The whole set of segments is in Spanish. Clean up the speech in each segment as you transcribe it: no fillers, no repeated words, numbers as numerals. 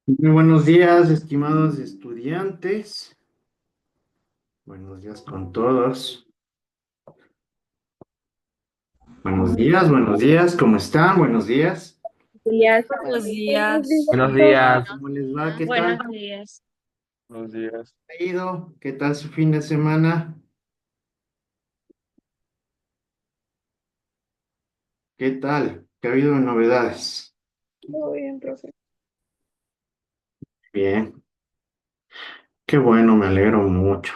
Muy buenos días, estimados estudiantes. Buenos días con todos. Buenos días, ¿cómo están? Buenos días. Días. Buenos días. Buenos días. ¿Cómo les va? ¿Qué tal? Buenos días. Buenos días. ¿Ha ido? ¿Qué tal su fin de semana? ¿Qué tal? ¿Qué ha habido de novedades? Todo bien, profe. Bien, qué bueno, me alegro mucho.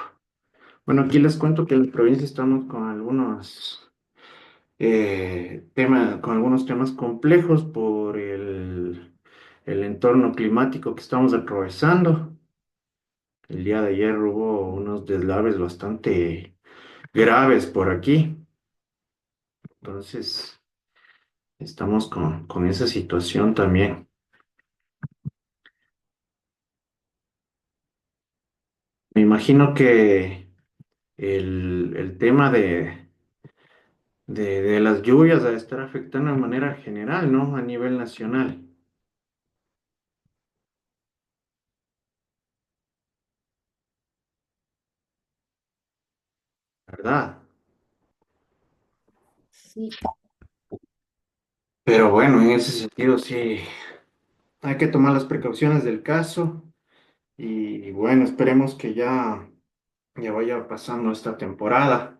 Bueno, aquí les cuento que en la provincia estamos con algunos temas, con algunos temas complejos por el entorno climático que estamos atravesando. El día de ayer hubo unos deslaves bastante graves por aquí, entonces estamos con esa situación también. Me imagino que el tema de las lluvias va a estar afectando de manera general, ¿no? A nivel nacional, ¿verdad? Sí. Pero bueno, en ese sentido sí hay que tomar las precauciones del caso y bueno, esperemos que ya vaya pasando esta temporada,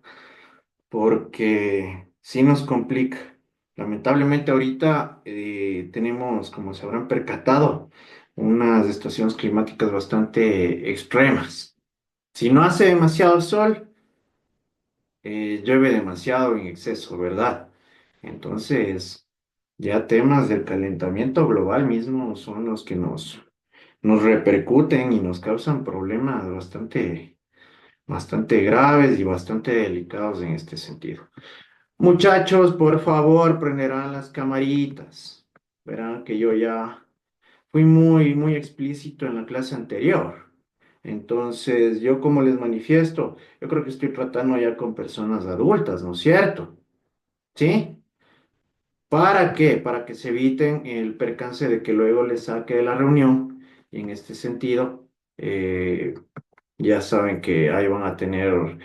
porque sí nos complica. Lamentablemente ahorita tenemos, como se habrán percatado, unas estaciones climáticas bastante extremas. Si no hace demasiado sol, llueve demasiado en exceso, ¿verdad? Entonces, ya temas del calentamiento global mismo son los que nos repercuten y nos causan problemas bastante graves y bastante delicados en este sentido. Muchachos, por favor, prenderán las camaritas. Verán que yo ya fui muy explícito en la clase anterior. Entonces, yo como les manifiesto, yo creo que estoy tratando ya con personas adultas, ¿no es cierto? ¿Sí? ¿Para qué? Para que se eviten el percance de que luego les saque de la reunión. Y en este sentido, ya saben que ahí van a tener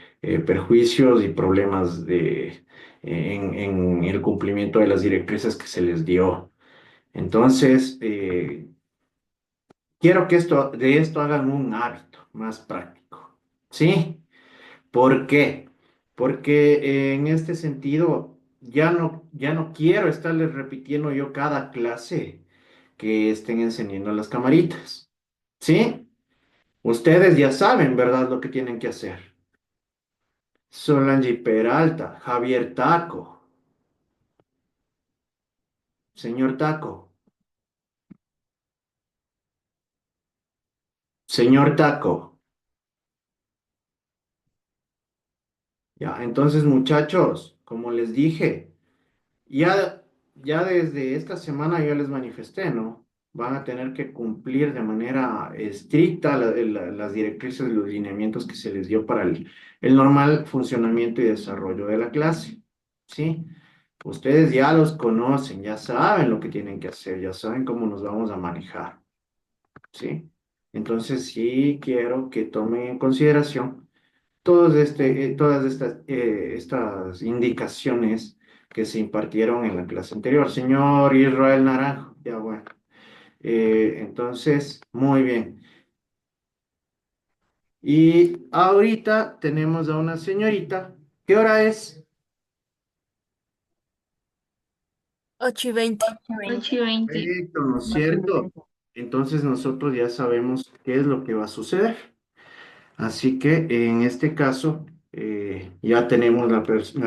perjuicios y problemas en el cumplimiento de las directrices que se les dio. Entonces, quiero que de esto hagan un hábito más práctico. ¿Sí? ¿Por qué? Porque en este sentido ya no quiero estarles repitiendo yo cada clase que estén encendiendo las camaritas. ¿Sí? Ustedes ya saben, ¿verdad?, lo que tienen que hacer. Solange Peralta, Javier Taco, señor Taco, señor Taco. Ya, entonces muchachos, como les dije, ya, ya desde esta semana yo les manifesté, ¿no? Van a tener que cumplir de manera estricta las directrices y los lineamientos que se les dio para el normal funcionamiento y desarrollo de la clase, ¿sí? Ustedes ya los conocen, ya saben lo que tienen que hacer, ya saben cómo nos vamos a manejar. ¿Sí? Entonces sí quiero que tomen en consideración todas estas indicaciones que se impartieron en la clase anterior. Señor Israel Naranjo, ya bueno. Entonces, muy bien. Y ahorita tenemos a una señorita. ¿Qué hora es? 8:20. 8:20. Perfecto, ¿no es cierto? Entonces nosotros ya sabemos qué es lo que va a suceder. Así que en este caso ya tenemos la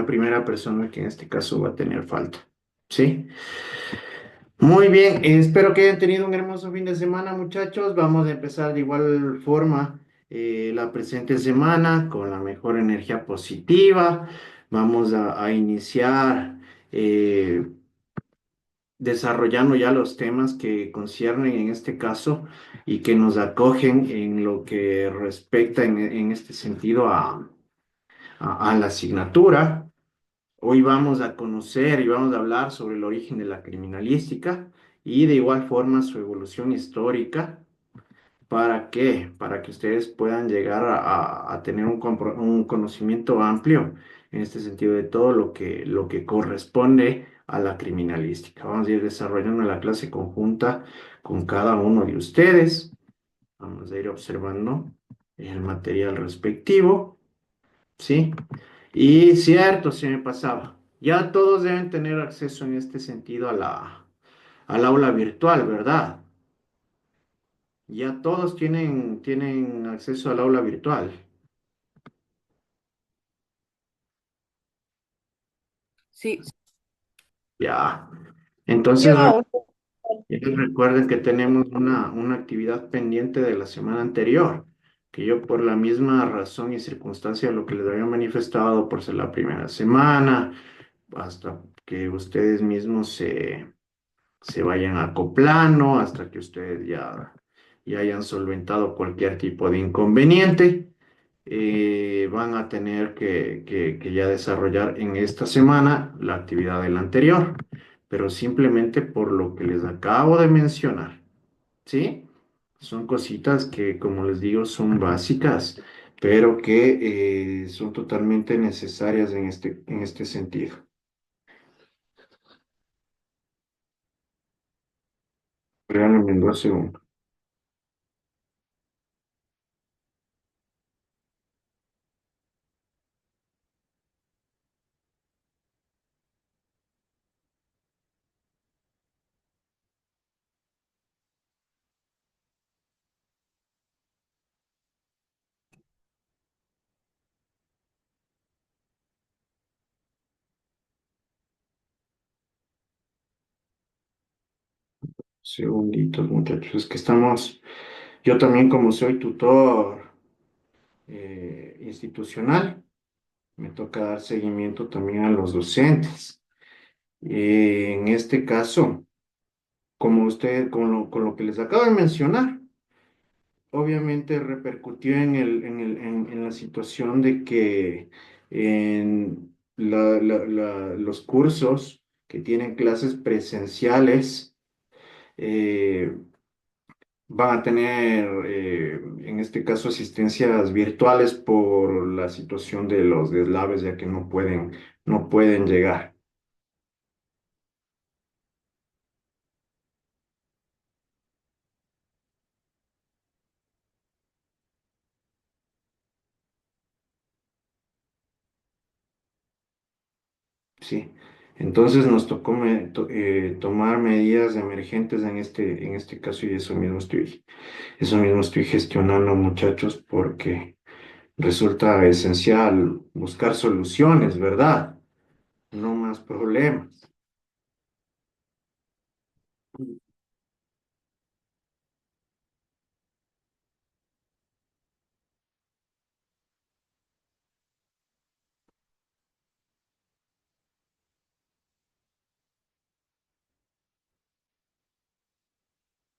primera persona que en este caso va a tener falta. ¿Sí? Muy bien, espero que hayan tenido un hermoso fin de semana, muchachos. Vamos a empezar de igual forma la presente semana con la mejor energía positiva. Vamos a iniciar desarrollando ya los temas que conciernen en este caso y que nos acogen en lo que respecta en este sentido a la asignatura. Hoy vamos a conocer y vamos a hablar sobre el origen de la criminalística y de igual forma su evolución histórica. ¿Para qué? Para que ustedes puedan llegar a tener un conocimiento amplio en este sentido de todo lo que corresponde a la criminalística. Vamos a ir desarrollando la clase conjunta con cada uno de ustedes. Vamos a ir observando el material respectivo, ¿sí? Y cierto, se me pasaba. Ya todos deben tener acceso en este sentido al aula virtual, ¿verdad? Ya todos tienen acceso al aula virtual. Sí. Ya. Entonces, Yo, recuerden que tenemos una actividad pendiente de la semana anterior, que yo por la misma razón y circunstancia, lo que les había manifestado por ser la primera semana, hasta que ustedes mismos se vayan acoplando, hasta que ustedes ya hayan solventado cualquier tipo de inconveniente. Van a tener que ya desarrollar en esta semana la actividad del anterior, pero simplemente por lo que les acabo de mencionar, ¿sí? Son cositas que, como les digo, son básicas, pero que son totalmente necesarias en este sentido. Regálenme 2 segundos. Segunditos, muchachos. Es que estamos, yo también como soy tutor institucional, me toca dar seguimiento también a los docentes. En este caso, como usted, con lo que les acabo de mencionar, obviamente repercutió en la situación de que en los cursos que tienen clases presenciales eh, van a tener, en este caso, asistencias virtuales por la situación de los deslaves, ya que no pueden llegar. Sí, entonces nos tocó tomar medidas emergentes en este caso y eso mismo estoy gestionando, muchachos, porque resulta esencial buscar soluciones, ¿verdad? No más problemas.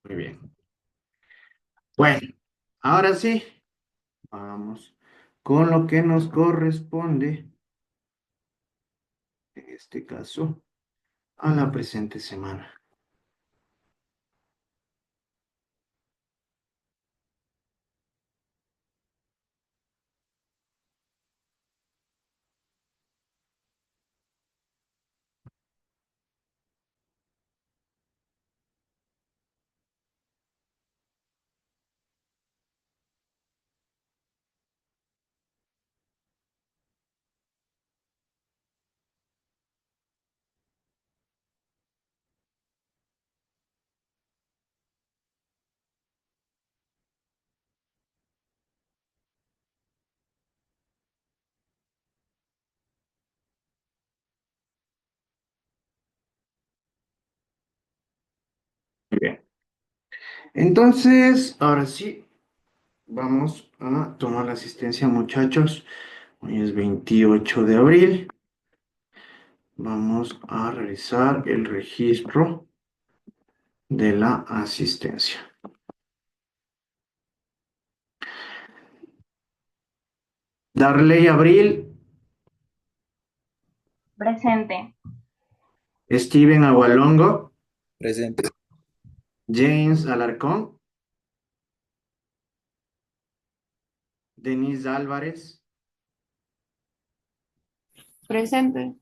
Muy bien. Bueno, ahora sí, vamos con lo que nos corresponde, en este caso, a la presente semana. Muy bien. Entonces, ahora sí, vamos a tomar la asistencia, muchachos. Hoy es 28 de abril. Vamos a realizar el registro de la asistencia. Darley Abril, presente. Steven Agualongo, Presente. James Alarcón, Denise Álvarez. Presente.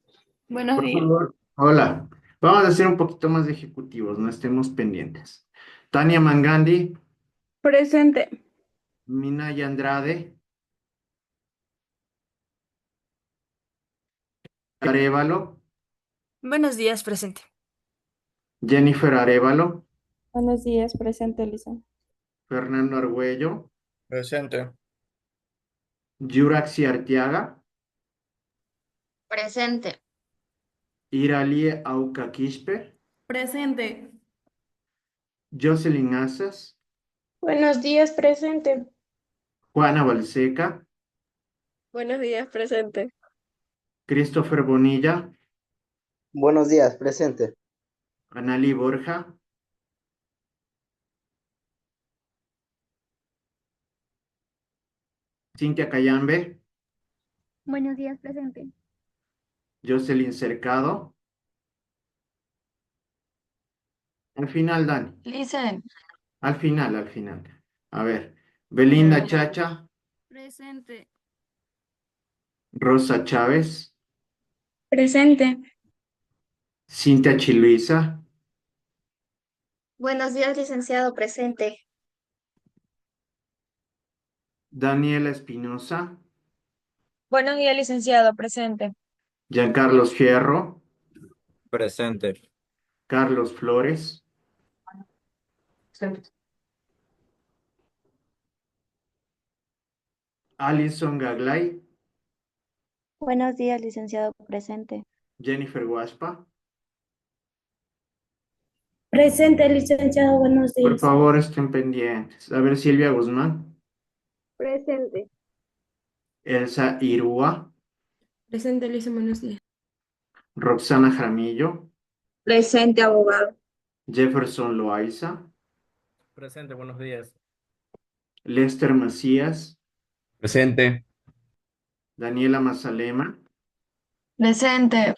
Buenos Por días. favor. Hola. Vamos a hacer un poquito más de ejecutivos, no estemos pendientes. Tania Mangandi, Presente. Minaya Andrade, Arevalo, Buenos días, presente. Jennifer Arevalo, Buenos días, presente, Lisa. Fernando Argüello, Presente. Yuraxi Arteaga, Presente. Iralie Auca Quispe, Presente. Jocelyn Azas, Buenos días, presente. Juana Balseca, Buenos días, presente. Christopher Bonilla, Buenos días, presente. Analí Borja, Cintia Cayambe, Buenos días, presente. Jocelyn Cercado. Al final, Dani. Listen. Al final, al final. A ver. Belinda Chacha, Presente. Rosa Chávez, Presente. Cintia Chiluisa, Buenos días, licenciado, presente. Daniela Espinosa, Buenos días, licenciado, presente. Giancarlos Fierro, Presente. Carlos Flores, Alison Gaglay, Buenos días, licenciado, presente. Jennifer Guaspa. Presente, licenciado, buenos Por días. favor, estén pendientes. A ver, Silvia Guzmán, Presente. Elsa Irúa, Presente, Lisa, buenos días. Roxana Jaramillo, Presente, abogado. Jefferson Loaiza, Presente, buenos días. Lester Macías, Presente. Daniela Mazalema, Presente.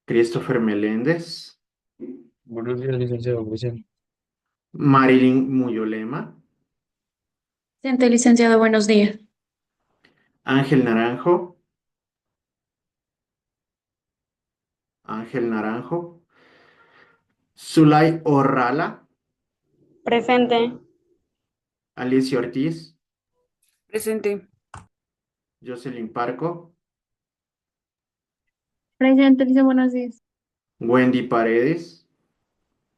Christopher Meléndez, Buenos días, licenciado. Presente. Marilyn Muyolema, Presente, licenciado, buenos días. Ángel Naranjo, Ángel Naranjo, Zulay Orrala, Presente. Alicia Ortiz, Presente. Jocelyn Parco, Presente, licenciado, buenos días. Wendy Paredes,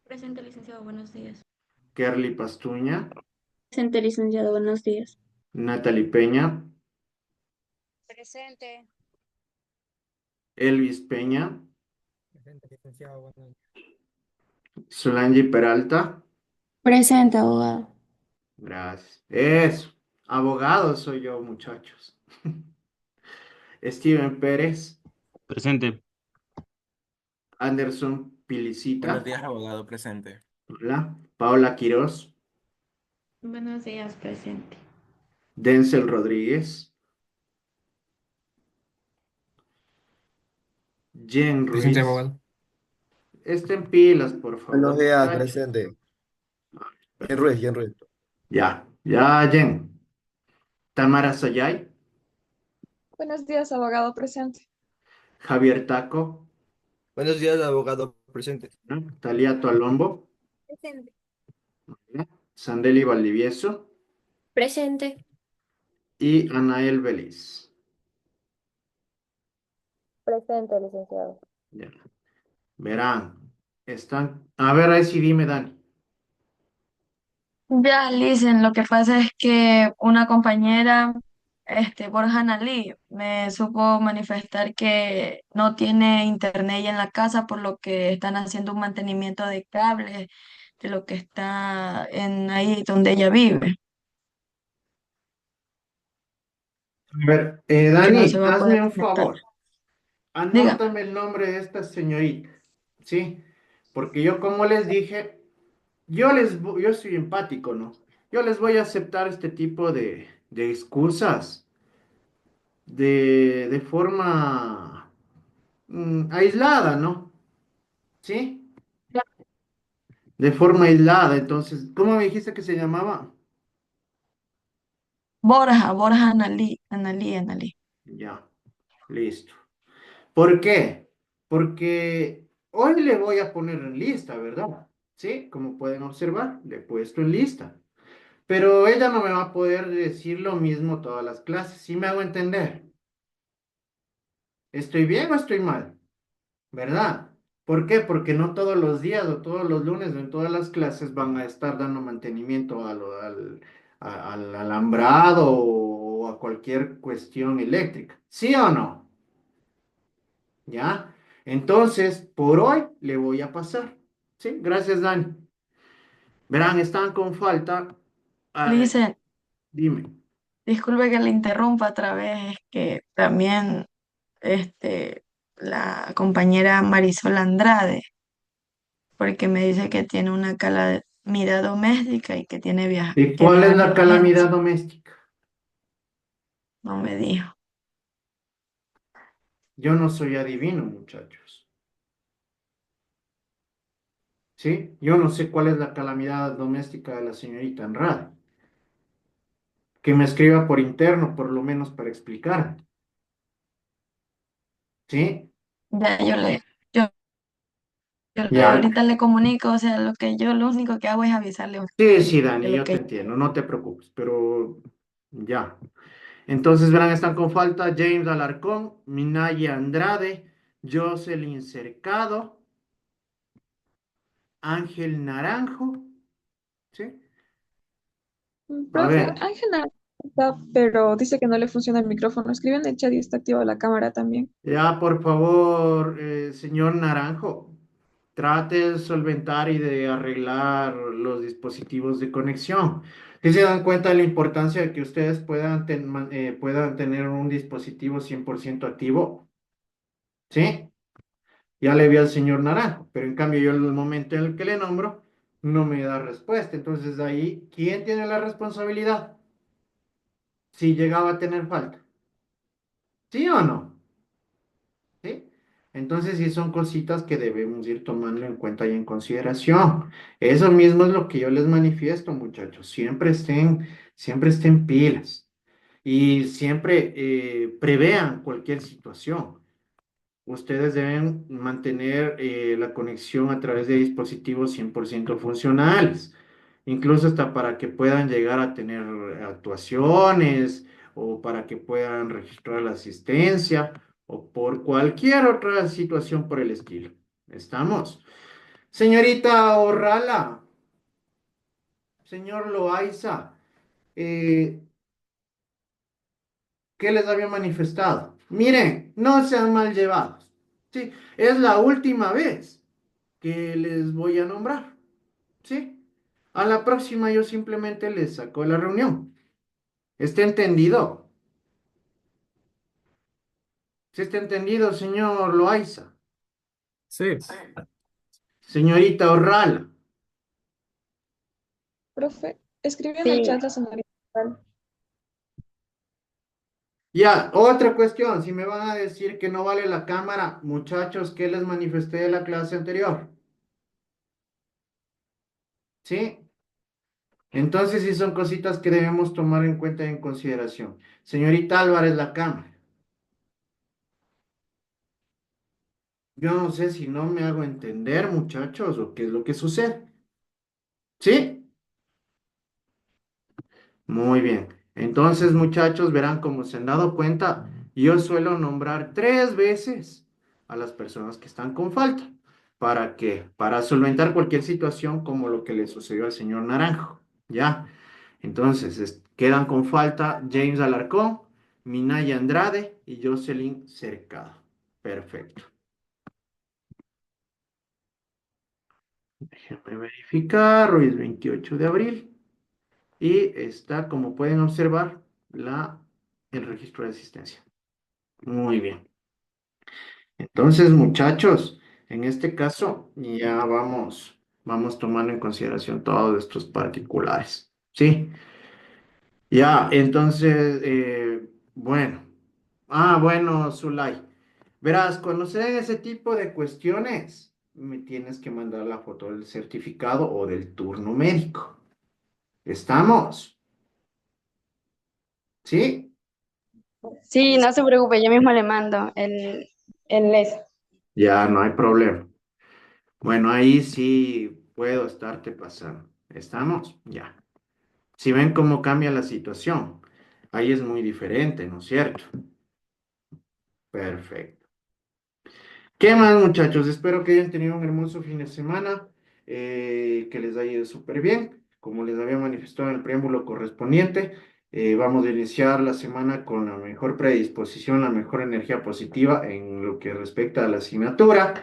Presente, licenciado, buenos días. Kerly Pastuña, Presente, licenciado, buenos días. Natalie Peña, Presente. Elvis Peña, Presente, licenciado. Buenos días. Solange Peralta. Presente, abogado. Gracias. Eso. Abogado soy yo, muchachos. Steven Pérez, Presente. Anderson Buenos Pilicita, días, abogado. Presente. hola. Paola Quirós, Buenos días, presente. Denzel Rodríguez, Jen Presente, Ruiz. abogado. Estén pilas, por Buenos favor, días, muchachos. presente. Jen Ruiz. Ya, ya, Jen. Tamara Sayay, Buenos días, abogado, presente. Javier Taco, Buenos días, abogado, presente. ¿no? Taliato Alombo, Presente. ¿no? Sandeli Valdivieso Presente. y Anael Veliz. Presente, licenciado. Ya. Verán, están. A ver, ahí sí dime, Dani. Ya, listen, lo que pasa es que una compañera, Borja Analí, me supo manifestar que no tiene internet ya en la casa, por lo que están haciendo un mantenimiento de cables de lo que está en ahí donde ella vive, A ver, que no se Dani, va a poder hazme un conectar. favor. Diga, Anótame el nombre de esta señorita, ¿sí? Porque yo, como les dije, yo soy empático, ¿no? Yo les voy a aceptar este tipo de excusas de forma aislada, ¿no? ¿Sí? De forma aislada. Entonces, ¿cómo me dijiste que se llamaba? Borja Analí. Ya, listo. ¿Por qué? Porque hoy le voy a poner en lista, ¿verdad? Sí, como pueden observar, le he puesto en lista. Pero ella no me va a poder decir lo mismo todas las clases. ¿Sí me hago entender? ¿Estoy bien o estoy mal? ¿Verdad? ¿Por qué? Porque no todos los días o todos los lunes o en todas las clases van a estar dando mantenimiento al alambrado o a cualquier cuestión eléctrica. ¿Sí o no? ¿Ya? Entonces, por hoy le voy a pasar. Sí, gracias, Dani. Verán, están con falta. Ah, Dice, dime. disculpe que le interrumpa otra vez, es que también la compañera Marisol Andrade, porque me dice que tiene una calamidad doméstica y que tiene ¿Y que cuál es viajar de la calamidad urgencia. doméstica? No me dijo. Yo no soy adivino, muchachos. ¿Sí? Yo no sé cuál es la calamidad doméstica de la señorita Andrade. Que me escriba por interno, por lo menos para explicar. ¿Sí? Ya yo, Ya. ahorita le comunico, o sea, lo único que hago es avisarle a Sí, usted sí, de Dani, lo yo te que entiendo, no te preocupes, pero ya. Entonces, verán, están con falta James Alarcón, Minaya Andrade, Jocelyn Cercado, Ángel Naranjo, ¿sí? A Profe, ver, Ángela está, pero dice que no le funciona el micrófono. Escribe en el chat y está activa la cámara también. ya por favor, señor Naranjo, trate de solventar y de arreglar los dispositivos de conexión. Si se dan cuenta de la importancia de que ustedes puedan tener un dispositivo 100% activo, ¿sí? Ya le vi al señor Naranjo, pero en cambio yo en el momento en el que le nombro, no me da respuesta. Entonces ahí, ¿quién tiene la responsabilidad? Si llegaba a tener falta, ¿sí o no? ¿Sí? Entonces sí son cositas que debemos ir tomando en cuenta y en consideración. Eso mismo es lo que yo les manifiesto, muchachos. Siempre estén pilas y siempre prevean cualquier situación. Ustedes deben mantener la conexión a través de dispositivos 100% funcionales, incluso hasta para que puedan llegar a tener actuaciones o para que puedan registrar la asistencia o por cualquier otra situación por el estilo. ¿Estamos? Señorita Orrala, señor Loaiza, eh, ¿qué les había manifestado? Miren, no sean mal llevados. Sí, es la última vez que les voy a nombrar, ¿sí? A la próxima yo simplemente les saco de la reunión. ¿Está entendido? ¿Sí está entendido, señor Loaiza? Sí. Señorita Orrala. Profe, escribe en el Sí. chat la señorita. Ya, otra cuestión, si me van a decir que no vale la cámara, muchachos, ¿qué les manifesté de la clase anterior? ¿Sí? Entonces sí son cositas que debemos tomar en cuenta y en consideración. Señorita Álvarez, la cámara. Yo no sé si no me hago entender, muchachos, o qué es lo que sucede. ¿Sí? Muy bien. Entonces, muchachos, verán como se han dado cuenta, yo suelo nombrar 3 veces a las personas que están con falta. ¿Para qué? Para solventar cualquier situación como lo que le sucedió al señor Naranjo. ¿Ya? Entonces, quedan con falta James Alarcón, Minaya Andrade y Jocelyn Cercado. Perfecto. Déjenme verificar. Hoy es 28 de abril. Y está, como pueden observar, el registro de asistencia. Muy bien. Entonces, muchachos, en este caso ya vamos tomando en consideración todos estos particulares. ¿Sí? Ya, entonces, bueno. Bueno, Zulay. Verás, cuando se den ese tipo de cuestiones, me tienes que mandar la foto del certificado o del turno médico. ¿Estamos? ¿Sí? Sí, no se preocupe, yo mismo le mando el les. Ya, no hay problema. Bueno, ahí sí puedo estarte pasando. ¿Estamos? Ya. Si ven cómo cambia la situación, ahí es muy diferente, ¿no es cierto? Perfecto. ¿Qué más, muchachos? Espero que hayan tenido un hermoso fin de semana, que les haya ido súper bien. Como les había manifestado en el preámbulo correspondiente, vamos a iniciar la semana con la mejor predisposición, la mejor energía positiva en lo que respecta a la asignatura.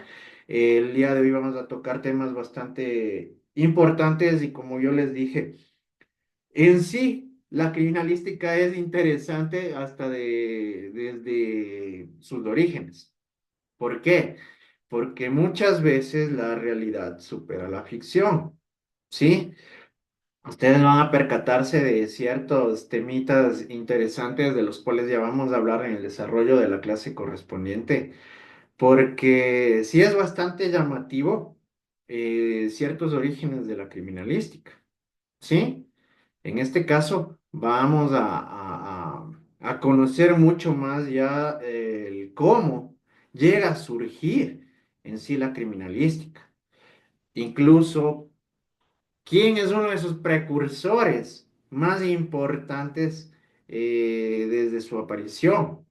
El día de hoy vamos a tocar temas bastante importantes y como yo les dije, en sí, la criminalística es interesante hasta desde sus orígenes. ¿Por qué? Porque muchas veces la realidad supera la ficción, ¿sí? Ustedes van a percatarse de ciertos temitas interesantes de los cuales ya vamos a hablar en el desarrollo de la clase correspondiente, porque sí es bastante llamativo ciertos orígenes de la criminalística, ¿sí? En este caso, vamos a conocer mucho más ya el cómo llega a surgir en sí la criminalística. Incluso, quién es uno de sus precursores más importantes desde su aparición.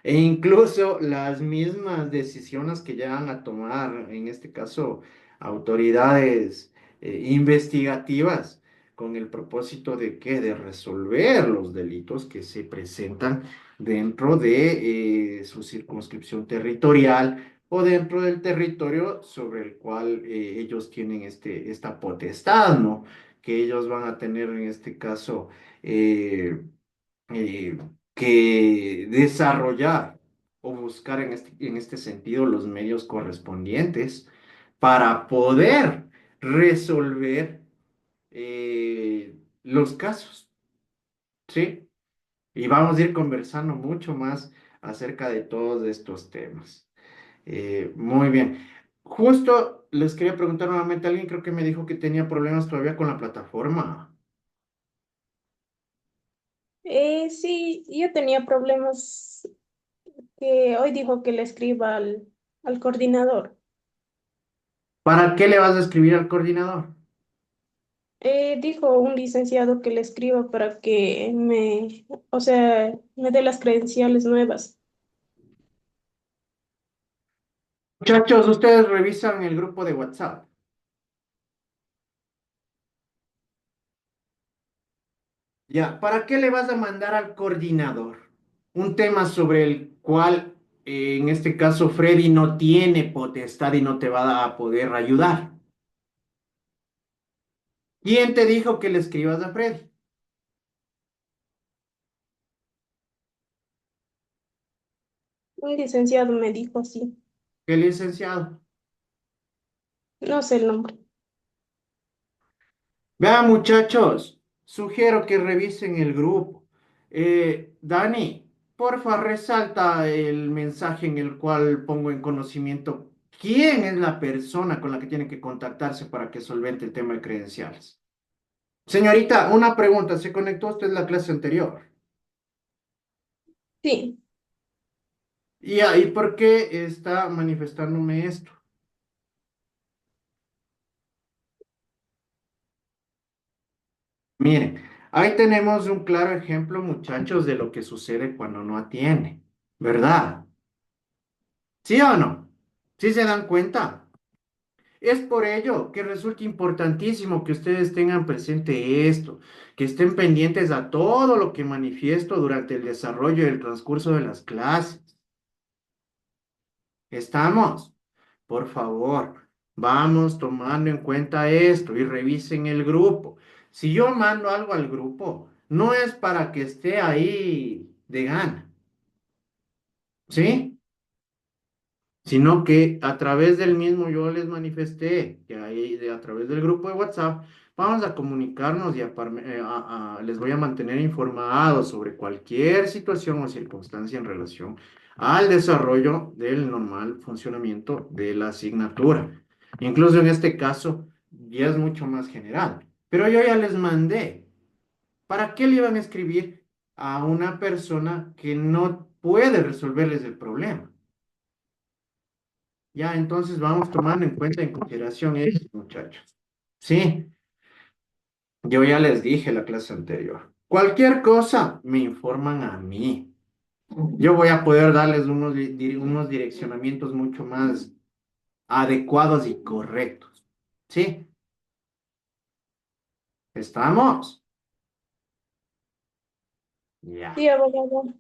E incluso las mismas decisiones que llegan a tomar, en este caso, autoridades investigativas, con el propósito de qué, de resolver los delitos que se presentan dentro de su circunscripción territorial o dentro del territorio sobre el cual ellos tienen esta potestad, ¿no? Que ellos van a tener en este caso. Eh, que desarrollar o buscar en este sentido los medios correspondientes para poder resolver los casos, ¿sí? Y vamos a ir conversando mucho más acerca de todos estos temas. Muy bien. Justo les quería preguntar nuevamente, alguien creo que me dijo que tenía problemas todavía con la plataforma. Sí, yo tenía problemas que hoy dijo que le escriba al coordinador. ¿Para qué le vas a escribir al coordinador? Dijo un licenciado que le escriba para que o sea, me dé las credenciales nuevas. Muchachos, ustedes revisan el grupo de WhatsApp. Ya, ¿para qué le vas a mandar al coordinador un tema sobre el cual, en este caso, Freddy no tiene potestad y no te va a poder ayudar? ¿Quién te dijo que le escribas a Freddy? Un licenciado me dijo así, ¿Qué licenciado? no sé el nombre. Vean, muchachos, sugiero que revisen el grupo. Dani, porfa, resalta el mensaje en el cual pongo en conocimiento quién es la persona con la que tiene que contactarse para que solvente el tema de credenciales. Señorita, una pregunta, ¿se conectó usted a la clase anterior? Sí, ¿Y ahí por qué está manifestándome esto? Miren, ahí tenemos un claro ejemplo, muchachos, de lo que sucede cuando no atiende, ¿verdad? ¿Sí o no? ¿Sí se dan cuenta? Es por ello que resulta importantísimo que ustedes tengan presente esto, que estén pendientes a todo lo que manifiesto durante el desarrollo y el transcurso de las clases. ¿Estamos? Por favor, vamos tomando en cuenta esto y revisen el grupo. Si yo mando algo al grupo, no es para que esté ahí de gana, ¿sí? Sino que a través del mismo yo les manifesté que ahí a través del grupo de WhatsApp vamos a comunicarnos y les voy a mantener informados sobre cualquier situación o circunstancia en relación al desarrollo del normal funcionamiento de la asignatura. Incluso en este caso ya es mucho más general, pero yo ya les mandé. ¿Para qué le iban a escribir? a una persona que no puede resolverles el problema. Ya, entonces vamos tomando en cuenta, en consideración eso, muchachos. Sí, yo ya les dije la clase anterior. Cualquier cosa me informan a mí. Yo voy a poder darles unos direccionamientos mucho más adecuados y correctos. ¿Sí? ¿Estamos? Ya, Sí, abogado.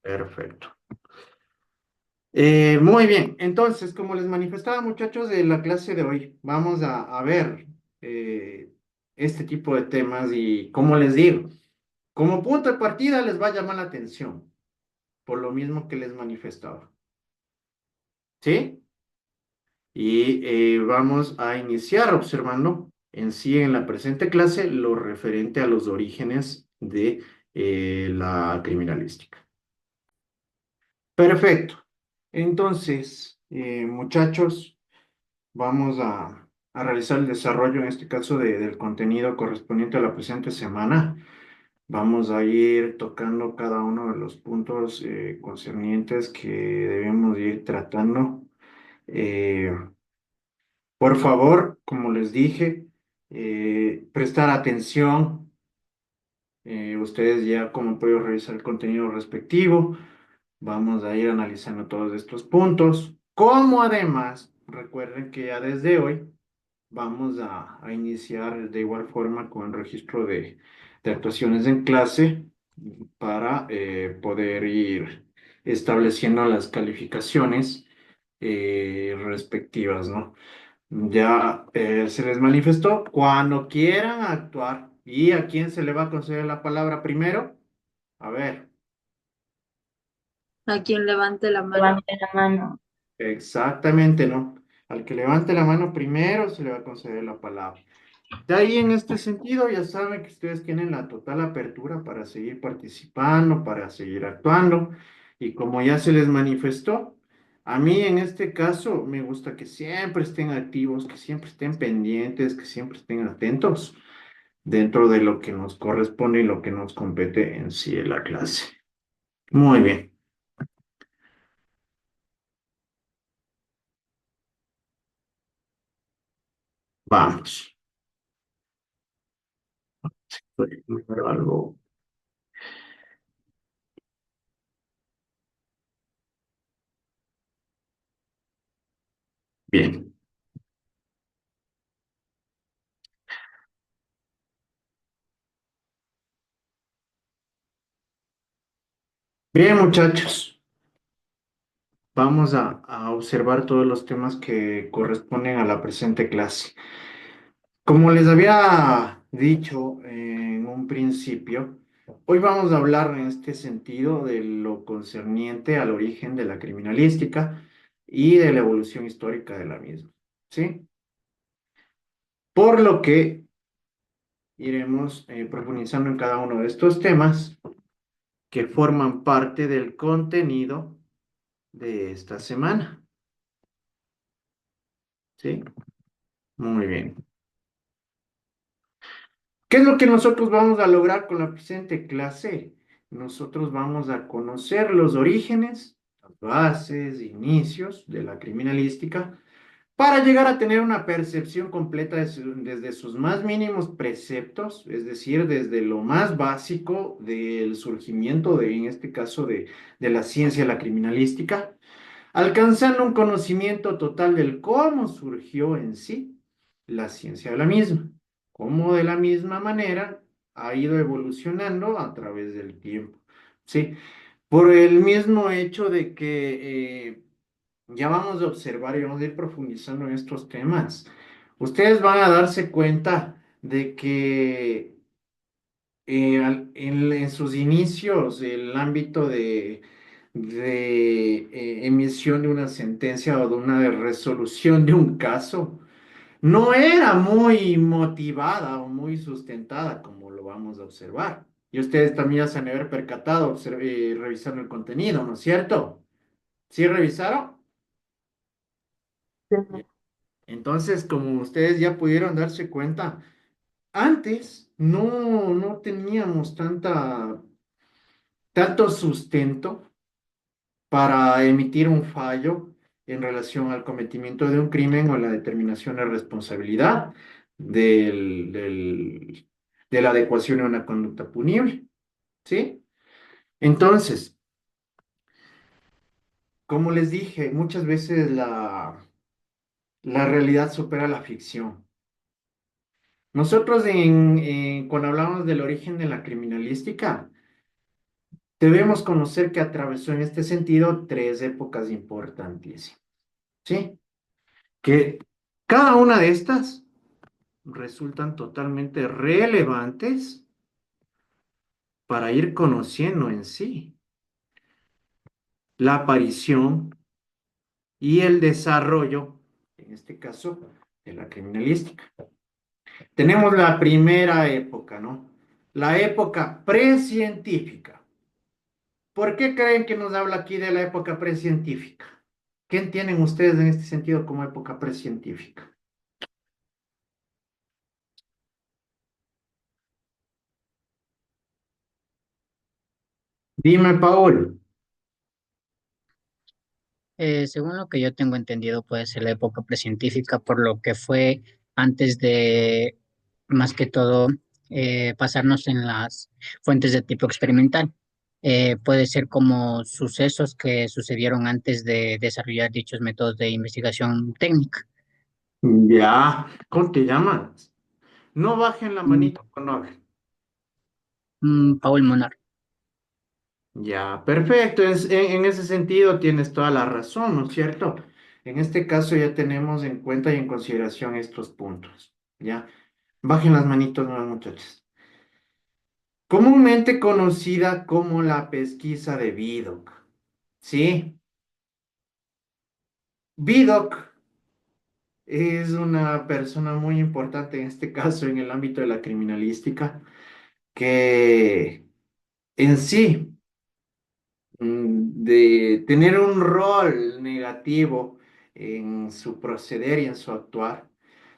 perfecto. Muy bien, entonces, como les manifestaba, muchachos, de la clase de hoy, vamos a ver este tipo de temas y, como les digo, como punto de partida les va a llamar la atención, por lo mismo que les manifestaba. ¿Sí? Y vamos a iniciar observando en sí, en la presente clase, lo referente a los orígenes de la criminalística. Perfecto. Entonces, muchachos, vamos a realizar el desarrollo, en este caso, del contenido correspondiente a la presente semana. Vamos a ir tocando cada uno de los puntos concernientes que debemos ir tratando. Eh, por favor, como les dije, prestar atención. Ustedes ya como pueden revisar el contenido respectivo. Vamos a ir analizando todos estos puntos. Como además, recuerden que ya desde hoy vamos a iniciar de igual forma con el registro de actuaciones en clase para poder ir estableciendo las calificaciones respectivas, ¿no? Ya se les manifestó, cuando quieran actuar, ¿y a quién se le va a conceder la palabra primero? A ver, A quien levante la mano. Levante la mano. exactamente, ¿no? Al que levante la mano primero se le va a conceder la palabra. De ahí, en este sentido, ya saben que ustedes tienen la total apertura para seguir participando, para seguir actuando. Y como ya se les manifestó, a mí en este caso me gusta que siempre estén activos, que siempre estén pendientes, que siempre estén atentos dentro de lo que nos corresponde y lo que nos compete en sí en la clase. Muy bien, vamos. Número algo. Bien. Bien, muchachos. Vamos a observar todos los temas que corresponden a la presente clase. Como les había dicho en un principio, hoy vamos a hablar en este sentido de lo concerniente al origen de la criminalística y de la evolución histórica de la misma, ¿sí? Por lo que iremos profundizando en cada uno de estos temas que forman parte del contenido de esta semana, ¿sí? Muy bien. ¿Qué es lo que nosotros vamos a lograr con la presente clase? Nosotros vamos a conocer los orígenes, las bases, inicios de la criminalística para llegar a tener una percepción completa desde sus más mínimos preceptos, es decir, desde lo más básico del surgimiento en este caso, de la ciencia de la criminalística, alcanzando un conocimiento total del cómo surgió en sí la ciencia de la misma, cómo de la misma manera ha ido evolucionando a través del tiempo, ¿sí? Por el mismo hecho de que ya vamos a observar y vamos a ir profundizando en estos temas, ustedes van a darse cuenta de que en sus inicios, el ámbito de emisión de una sentencia o de una resolución de un caso no era muy motivada o muy sustentada, como lo vamos a observar. Y ustedes también ya se han de haber percatado revisando el contenido, ¿no es cierto? ¿Sí revisaron? Entonces, como ustedes ya pudieron darse cuenta, antes no teníamos tanta tanto sustento para emitir un fallo en relación al cometimiento de un crimen o la determinación de responsabilidad de la adecuación a una conducta punible, ¿sí? Entonces, como les dije, muchas veces la realidad supera la ficción. Nosotros cuando hablamos del origen de la criminalística, debemos conocer que atravesó en este sentido tres épocas importantísimas, ¿sí? Que cada una de estas resultan totalmente relevantes para ir conociendo en sí la aparición y el desarrollo, en este caso, de la criminalística. Tenemos la primera época, ¿no? La época precientífica. ¿Por qué creen que nos habla aquí de la época precientífica? ¿Qué entienden ustedes en este sentido como época precientífica? Dime, Paul. Según lo que yo tengo entendido, puede ser la época precientífica, por lo que fue antes de, más que todo, pasarnos en las fuentes de tipo experimental. Puede ser como sucesos que sucedieron antes de desarrollar dichos métodos de investigación técnica. Ya, ¿cómo te llamas? No bajen la Mm, manito cuando hablen. Paul Monar. Ya, perfecto. En ese sentido tienes toda la razón, ¿no es cierto? En este caso ya tenemos en cuenta y en consideración estos puntos. Ya, bajen las manitos, no, muchachos. Comúnmente conocida como la pesquisa de Vidocq. ¿Sí? Vidocq es una persona muy importante en este caso en el ámbito de la criminalística que en sí de tener un rol negativo en su proceder y en su actuar,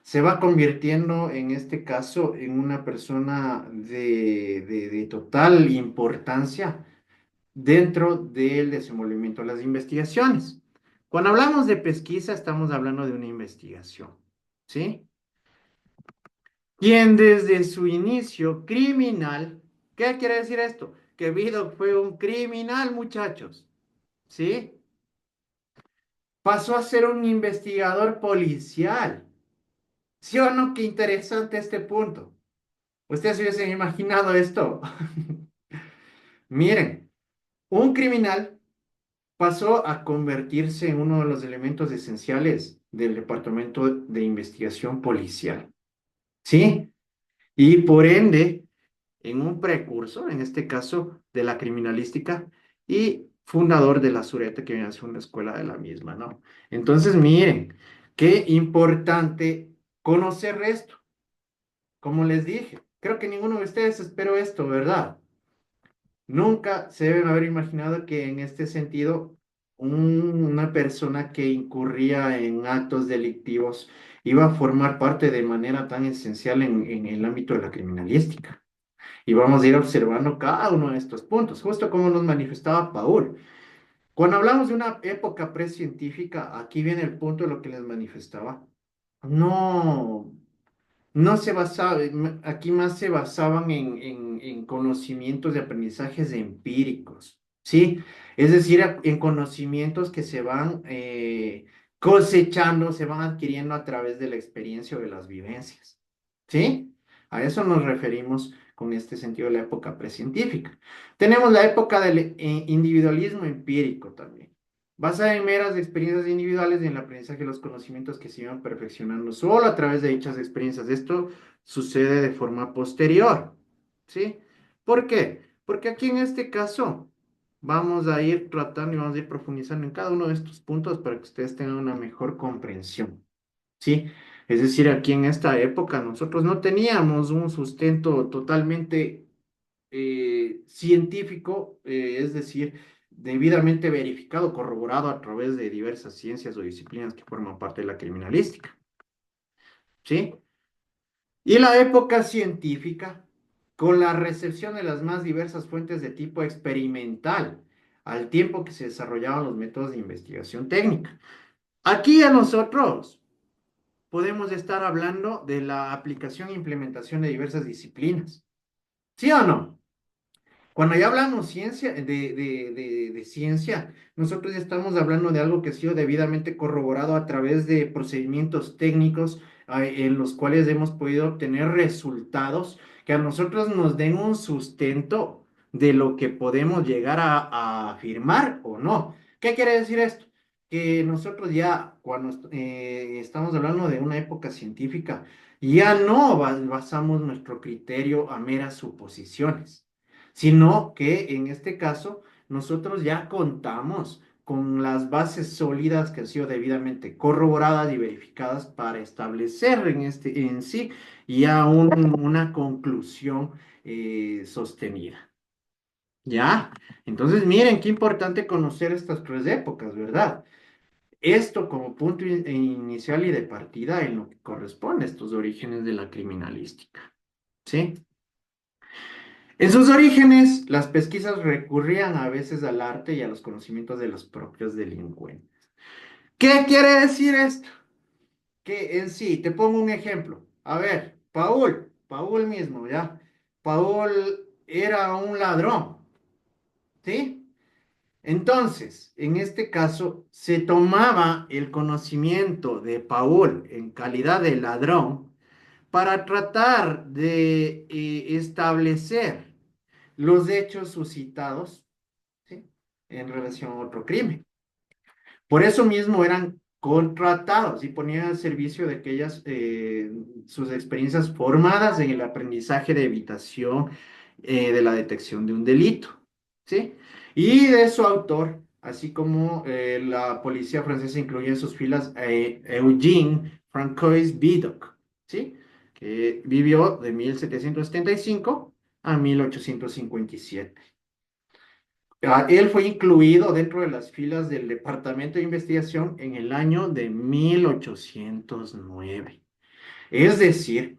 se va convirtiendo en este caso en una persona de total importancia dentro del desenvolvimiento de las investigaciones. Cuando hablamos de pesquisa, estamos hablando de una investigación, ¿sí? Quien desde su inicio criminal, ¿qué quiere decir esto? Que Vidocq fue un criminal, muchachos. ¿Sí? Pasó a ser un investigador policial. ¿Sí o no? Qué interesante este punto. ¿Ustedes se hubiesen imaginado esto? Miren, un criminal pasó a convertirse en uno de los elementos esenciales del Departamento de Investigación Policial. ¿Sí? Y por ende, en un precursor, en este caso, de la criminalística y fundador de la Surete, que viene a ser una escuela de la misma, ¿no? Entonces, miren, qué importante conocer esto. Como les dije, creo que ninguno de ustedes esperó esto, ¿verdad? Nunca se deben haber imaginado que en este sentido una persona que incurría en actos delictivos iba a formar parte de manera tan esencial en el ámbito de la criminalística. Y vamos a ir observando cada uno de estos puntos, justo como nos manifestaba Paul. Cuando hablamos de una época precientífica, aquí viene el punto de lo que les manifestaba. No, no se basaba, aquí más se basaban en conocimientos de aprendizajes empíricos, ¿sí? Es decir, en conocimientos que se van cosechando, se van adquiriendo a través de la experiencia o de las vivencias, ¿sí? A eso nos referimos con este sentido de la época precientífica. Tenemos la época del individualismo empírico también, basada en meras experiencias individuales y en el aprendizaje de los conocimientos que se iban perfeccionando solo a través de dichas experiencias. Esto sucede de forma posterior, ¿sí? ¿Por qué? Porque aquí en este caso vamos a ir tratando y vamos a ir profundizando en cada uno de estos puntos para que ustedes tengan una mejor comprensión, ¿sí? Es decir, aquí en esta época nosotros no teníamos un sustento totalmente científico, es decir, debidamente verificado, corroborado a través de diversas ciencias o disciplinas que forman parte de la criminalística, ¿sí? Y la época científica con la recepción de las más diversas fuentes de tipo experimental, al tiempo que se desarrollaban los métodos de investigación técnica. Aquí a nosotros podemos estar hablando de la aplicación e implementación de diversas disciplinas. ¿Sí o no? Cuando ya hablamos ciencia, de ciencia, nosotros ya estamos hablando de algo que ha sido debidamente corroborado a través de procedimientos técnicos en los cuales hemos podido obtener resultados que a nosotros nos den un sustento de lo que podemos llegar a afirmar o no. ¿Qué quiere decir esto? Que nosotros ya, cuando estamos hablando de una época científica, ya no basamos nuestro criterio a meras suposiciones, sino que en este caso nosotros ya contamos con las bases sólidas que han sido debidamente corroboradas y verificadas para establecer en sí ya una conclusión sostenida. ¿Ya? Entonces, miren qué importante conocer estas tres épocas, ¿verdad? Esto como punto inicial y de partida en lo que corresponde a estos orígenes de la criminalística. ¿Sí? En sus orígenes, las pesquisas recurrían a veces al arte y a los conocimientos de los propios delincuentes. ¿Qué quiere decir esto? Que en sí, te pongo un ejemplo. A ver, Paul mismo, ¿ya? Paul era un ladrón, ¿sí? Entonces, en este caso, se tomaba el conocimiento de Paul en calidad de ladrón para tratar de establecer los hechos suscitados, ¿sí?, en relación a otro crimen. Por eso mismo eran contratados y ponían al servicio de aquellas, sus experiencias formadas en el aprendizaje de evitación de la detección de un delito, ¿sí? Y de su autor, así como la policía francesa incluye en sus filas a Eugène Francois Vidocq, ¿sí? Que vivió de 1775 a 1857. Él fue incluido dentro de las filas del Departamento de Investigación en el año de 1809. Es decir,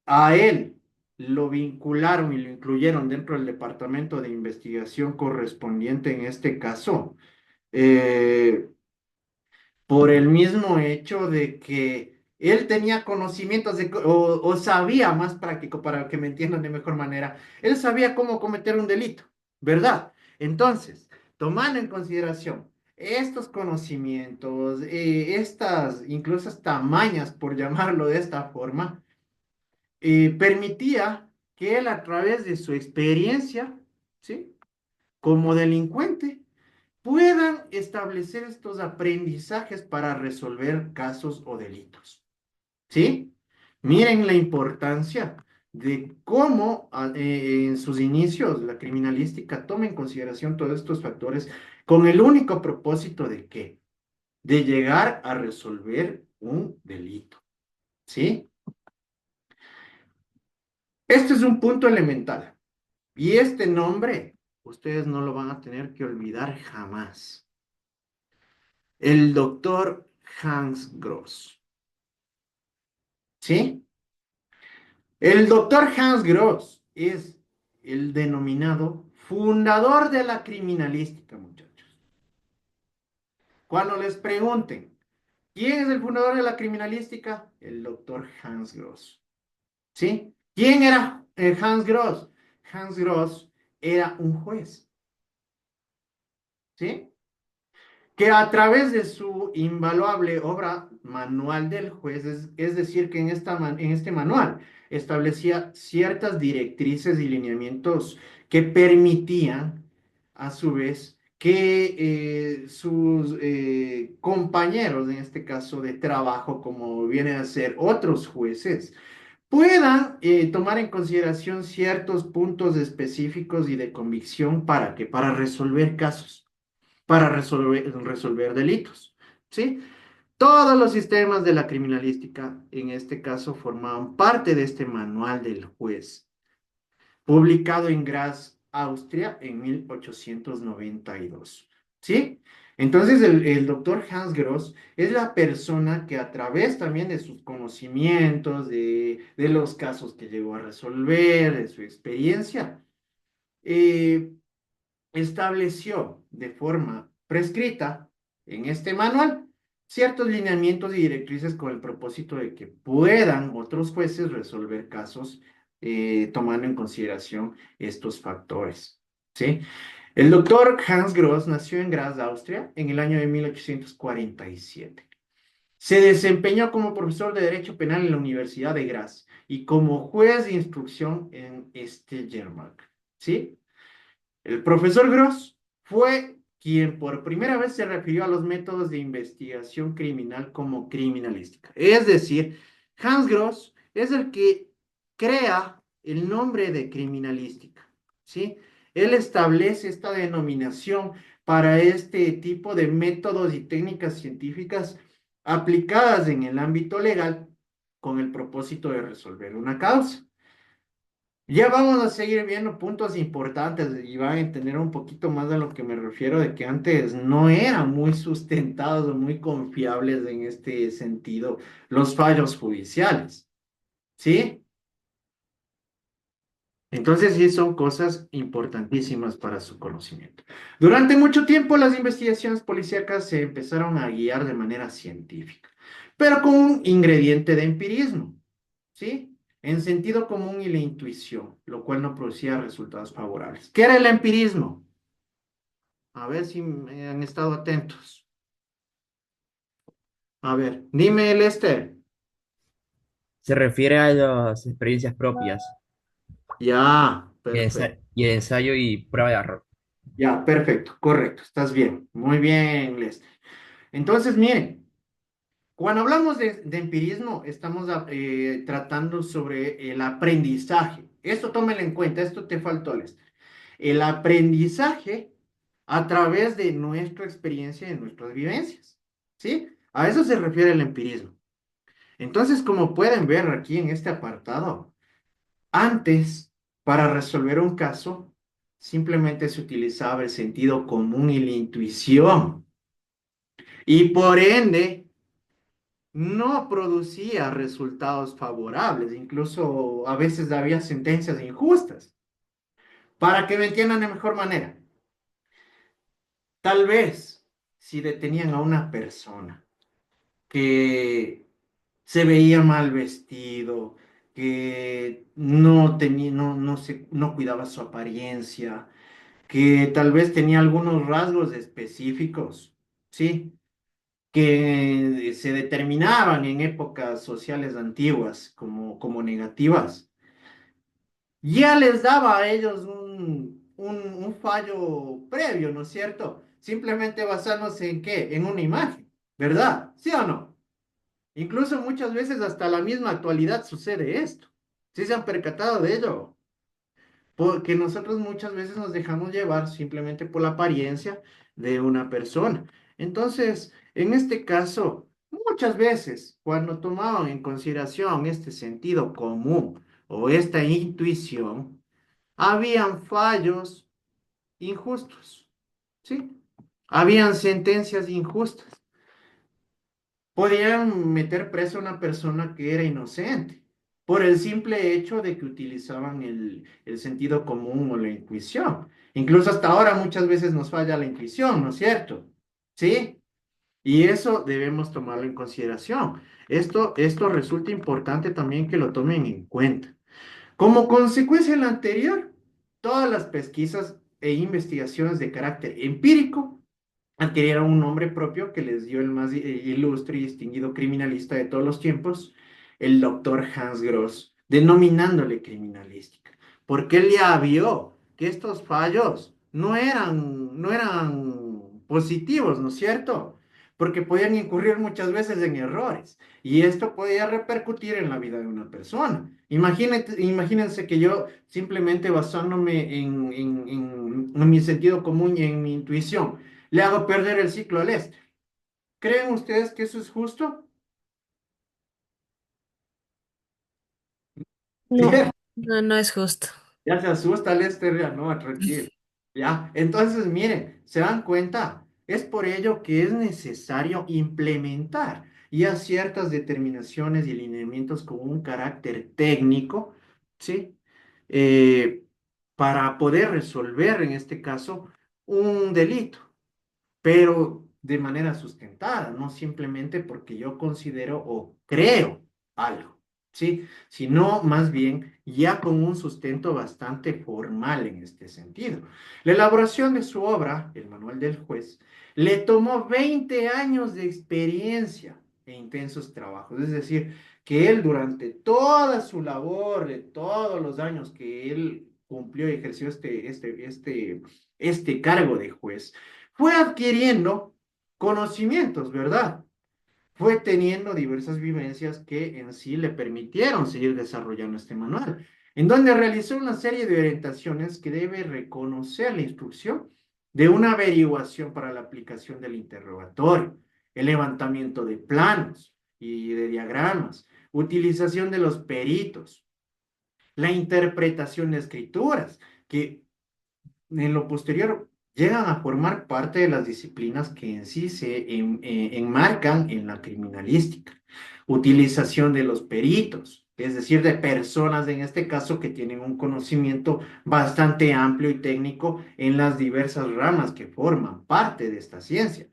a él lo vincularon y lo incluyeron dentro del Departamento de Investigación correspondiente en este caso, eh, por el mismo hecho de que él tenía conocimientos o sabía, más práctico para que me entiendan de mejor manera, él sabía cómo cometer un delito, ¿verdad? Entonces, tomando en consideración estos conocimientos, estas, incluso estas mañas, por llamarlo de esta forma, permitía que él a través de su experiencia, ¿sí?, como delincuente, puedan establecer estos aprendizajes para resolver casos o delitos. ¿Sí? Miren la importancia de cómo en sus inicios la criminalística toma en consideración todos estos factores con el único propósito de ¿qué? De llegar a resolver un delito. ¿Sí? Este es un punto elemental. Y este nombre, ustedes no lo van a tener que olvidar jamás. El doctor Hans Gross. ¿Sí? El doctor Hans Gross es el denominado fundador de la criminalística, muchachos. Cuando les pregunten, ¿quién es el fundador de la criminalística? El doctor Hans Gross. ¿Sí? ¿Quién era Hans Gross? Hans Gross era un juez. ¿Sí? Que a través de su invaluable obra Manual del Juez, es decir, que en este manual establecía ciertas directrices y lineamientos que permitían, a su vez, que sus compañeros, en este caso de trabajo, como vienen a ser otros jueces, puedan tomar en consideración ciertos puntos específicos y de convicción para resolver casos, para resolver delitos, ¿sí? Todos los sistemas de la criminalística, en este caso, formaban parte de este manual del juez, publicado en Graz, Austria, en 1892, ¿sí? Entonces, el doctor Hans Gross es la persona que a través también de sus conocimientos, de los casos que llegó a resolver, de su experiencia, eh, estableció de forma prescrita en este manual ciertos lineamientos y directrices con el propósito de que puedan otros jueces resolver casos tomando en consideración estos factores. ¿Sí? El doctor Hans Gross nació en Graz, Austria, en el año de 1847. Se desempeñó como profesor de Derecho Penal en la Universidad de Graz y como juez de instrucción en Steiermark. ¿Sí? El profesor Gross fue quien por primera vez se refirió a los métodos de investigación criminal como criminalística. Es decir, Hans Gross es el que crea el nombre de criminalística, ¿sí? Él establece esta denominación para este tipo de métodos y técnicas científicas aplicadas en el ámbito legal con el propósito de resolver una causa. Ya vamos a seguir viendo puntos importantes y van a entender un poquito más de lo que me refiero, de que antes no eran muy sustentados o muy confiables en este sentido los fallos judiciales, ¿sí? Entonces sí son cosas importantísimas para su conocimiento. Durante mucho tiempo las investigaciones policíacas se empezaron a guiar de manera científica, pero con un ingrediente de empirismo. ¿Sí? En sentido común y la intuición, lo cual no producía resultados favorables. ¿Qué era el empirismo? A ver si me han estado atentos. A ver, dime, Lester. Se refiere a las experiencias propias Ya, perfecto. y el ensayo y prueba de error. Ya, perfecto, correcto, estás bien. Muy bien, Lester. Entonces, miren, cuando hablamos de empirismo, estamos tratando sobre el aprendizaje. Esto tómelo en cuenta, esto te faltó, Lester. El aprendizaje a través de nuestra experiencia y de nuestras vivencias, ¿sí? A eso se refiere el empirismo. Entonces, como pueden ver aquí en este apartado, antes, para resolver un caso, simplemente se utilizaba el sentido común y la intuición, y por ende, no producía resultados favorables, incluso a veces había sentencias injustas. Para que me entiendan de mejor manera, tal vez si detenían a una persona que se veía mal vestido, que no tenía, no cuidaba su apariencia, que tal vez tenía algunos rasgos específicos, ¿sí? Que se determinaban en épocas sociales antiguas como negativas, ya les daba a ellos un fallo previo, ¿no es cierto? Simplemente basándose en qué, en una imagen, ¿verdad? ¿Sí o no? Incluso muchas veces hasta la misma actualidad sucede esto. ¿Sí se han percatado de ello? Porque nosotros muchas veces nos dejamos llevar simplemente por la apariencia de una persona. Entonces, en este caso, muchas veces cuando tomaban en consideración este sentido común o esta intuición, habían fallos injustos, ¿sí? Habían sentencias injustas. Podían meter preso a una persona que era inocente por el simple hecho de que utilizaban el sentido común o la intuición. Incluso hasta ahora muchas veces nos falla la intuición, ¿no es cierto? ¿Sí? Y eso debemos tomarlo en consideración. Esto resulta importante también que lo tomen en cuenta. Como consecuencia de lo anterior, todas las pesquisas e investigaciones de carácter empírico adquirieron un nombre propio que les dio el más ilustre y distinguido criminalista de todos los tiempos, el doctor Hans Gross, denominándole criminalística, porque él ya vio que estos fallos no eran positivos, ¿no es cierto? Porque podían incurrir muchas veces en errores y esto podía repercutir en la vida de una persona. Imagínense que yo simplemente basándome en mi sentido común y en mi intuición, le hago perder el ciclo al este. ¿Creen ustedes que eso es justo? No. No, no es justo. Ya se asusta Lester, ya no, tranquilo. Ya, entonces miren, se dan cuenta, Es por ello que es necesario implementar ya ciertas determinaciones y lineamientos con un carácter técnico, ¿sí? Eh, para poder resolver, en este caso, un delito, pero de manera sustentada, no simplemente porque yo considero o creo algo, ¿sí? Sino más bien ya con un sustento bastante formal en este sentido. La elaboración de su obra, el Manual del Juez, le tomó 20 años de experiencia e intensos trabajos, es decir, que él durante toda su labor, de todos los años que él cumplió y ejerció este cargo de juez, fue adquiriendo conocimientos, ¿verdad? Fue teniendo diversas vivencias que en sí le permitieron seguir desarrollando este manual, en donde realizó una serie de orientaciones que debe reconocer la instrucción de una averiguación para la aplicación del interrogatorio, el levantamiento de planos y de diagramas, utilización de los peritos, la interpretación de escrituras, que en lo posterior llegan a formar parte de las disciplinas que en sí se enmarcan en la criminalística. Utilización de los peritos, es decir, de personas en este caso que tienen un conocimiento bastante amplio y técnico en las diversas ramas que forman parte de esta ciencia.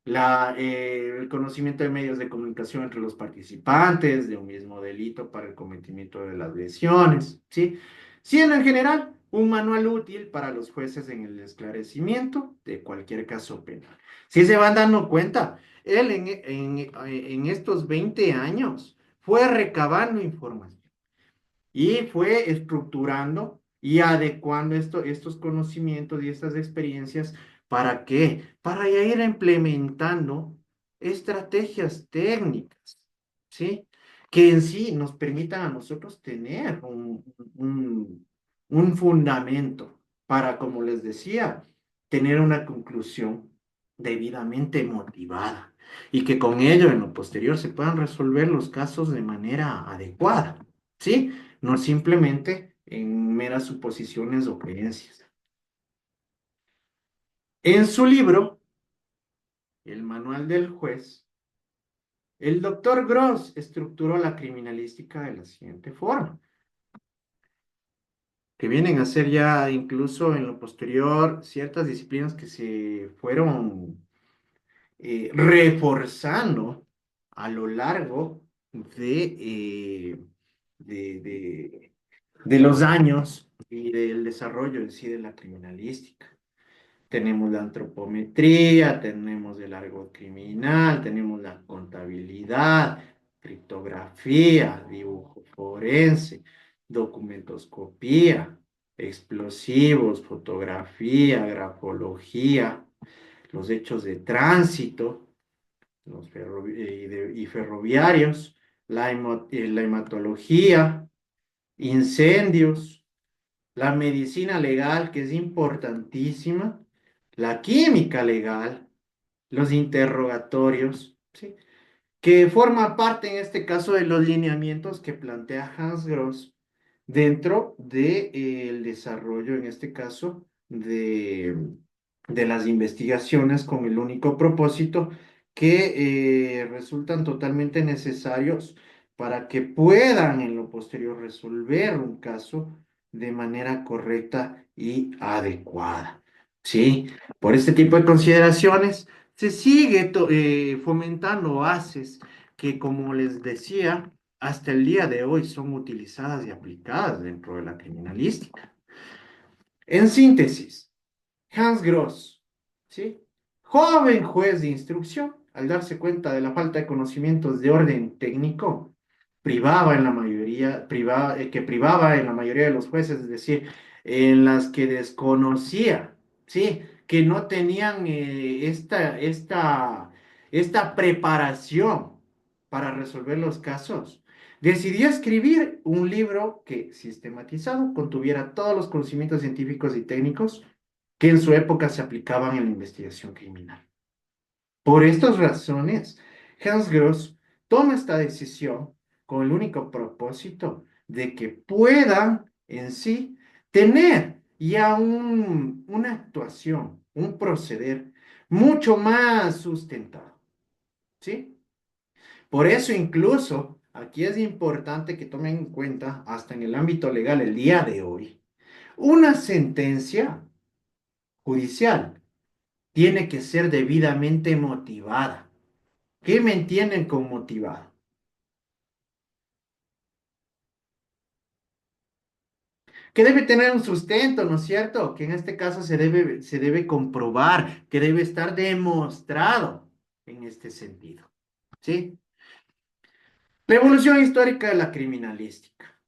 El conocimiento de medios de comunicación entre los participantes de un mismo delito para el cometimiento de las lesiones, ¿sí? Siendo en general un manual útil para los jueces en el esclarecimiento de cualquier caso penal. Si se van dando cuenta, él en estos 20 años fue recabando información y fue estructurando y adecuando estos conocimientos y estas experiencias. ¿Para qué? Para ya ir implementando estrategias técnicas, ¿sí? Que en sí nos permitan a nosotros tener un fundamento para, como les decía, tener una conclusión debidamente motivada y que con ello en lo posterior se puedan resolver los casos de manera adecuada, ¿sí? No simplemente en meras suposiciones o creencias. En su libro, El Manual del Juez, el doctor Gross estructuró la criminalística de la siguiente forma, que vienen a ser ya incluso en lo posterior ciertas disciplinas que se fueron reforzando a lo largo de, de, de los años y del desarrollo en sí de la criminalística. Tenemos la antropometría, tenemos el argot criminal, tenemos la contabilidad, criptografía, dibujo forense, documentoscopía, explosivos, fotografía, grafología, los hechos de tránsito, y ferroviarios, la hematología, incendios, la medicina legal, que es importantísima, la química legal, los interrogatorios, ¿sí? Que forma parte en este caso de los lineamientos que plantea Hans Gross dentro del desarrollo, en este caso, de las investigaciones con el único propósito que resultan totalmente necesarios para que puedan en lo posterior resolver un caso de manera correcta y adecuada. ¿Sí? Por este tipo de consideraciones se sigue fomentando bases que, como les decía, hasta el día de hoy son utilizadas y aplicadas dentro de la criminalística. En síntesis, Hans Gross, ¿sí? Joven juez de instrucción, al darse cuenta de la falta de conocimientos de orden técnico, que privaba en la mayoría de los jueces, es decir, en las que desconocía, ¿sí? Que no tenían esta preparación para resolver los casos. Decidió escribir un libro que, sistematizado, contuviera todos los conocimientos científicos y técnicos que en su época se aplicaban en la investigación criminal. Por estas razones, Hans Gross toma esta decisión con el único propósito de que puedan en sí tener ya una actuación, un proceder mucho más sustentado, ¿sí? Por eso incluso aquí es importante que tomen en cuenta, hasta en el ámbito legal el día de hoy, una sentencia judicial tiene que ser debidamente motivada. ¿Qué me entienden con motivada? Que debe tener un sustento, ¿no es cierto? Que en este caso se debe comprobar, que debe estar demostrado en este sentido, ¿sí? La evolución histórica de la criminalística.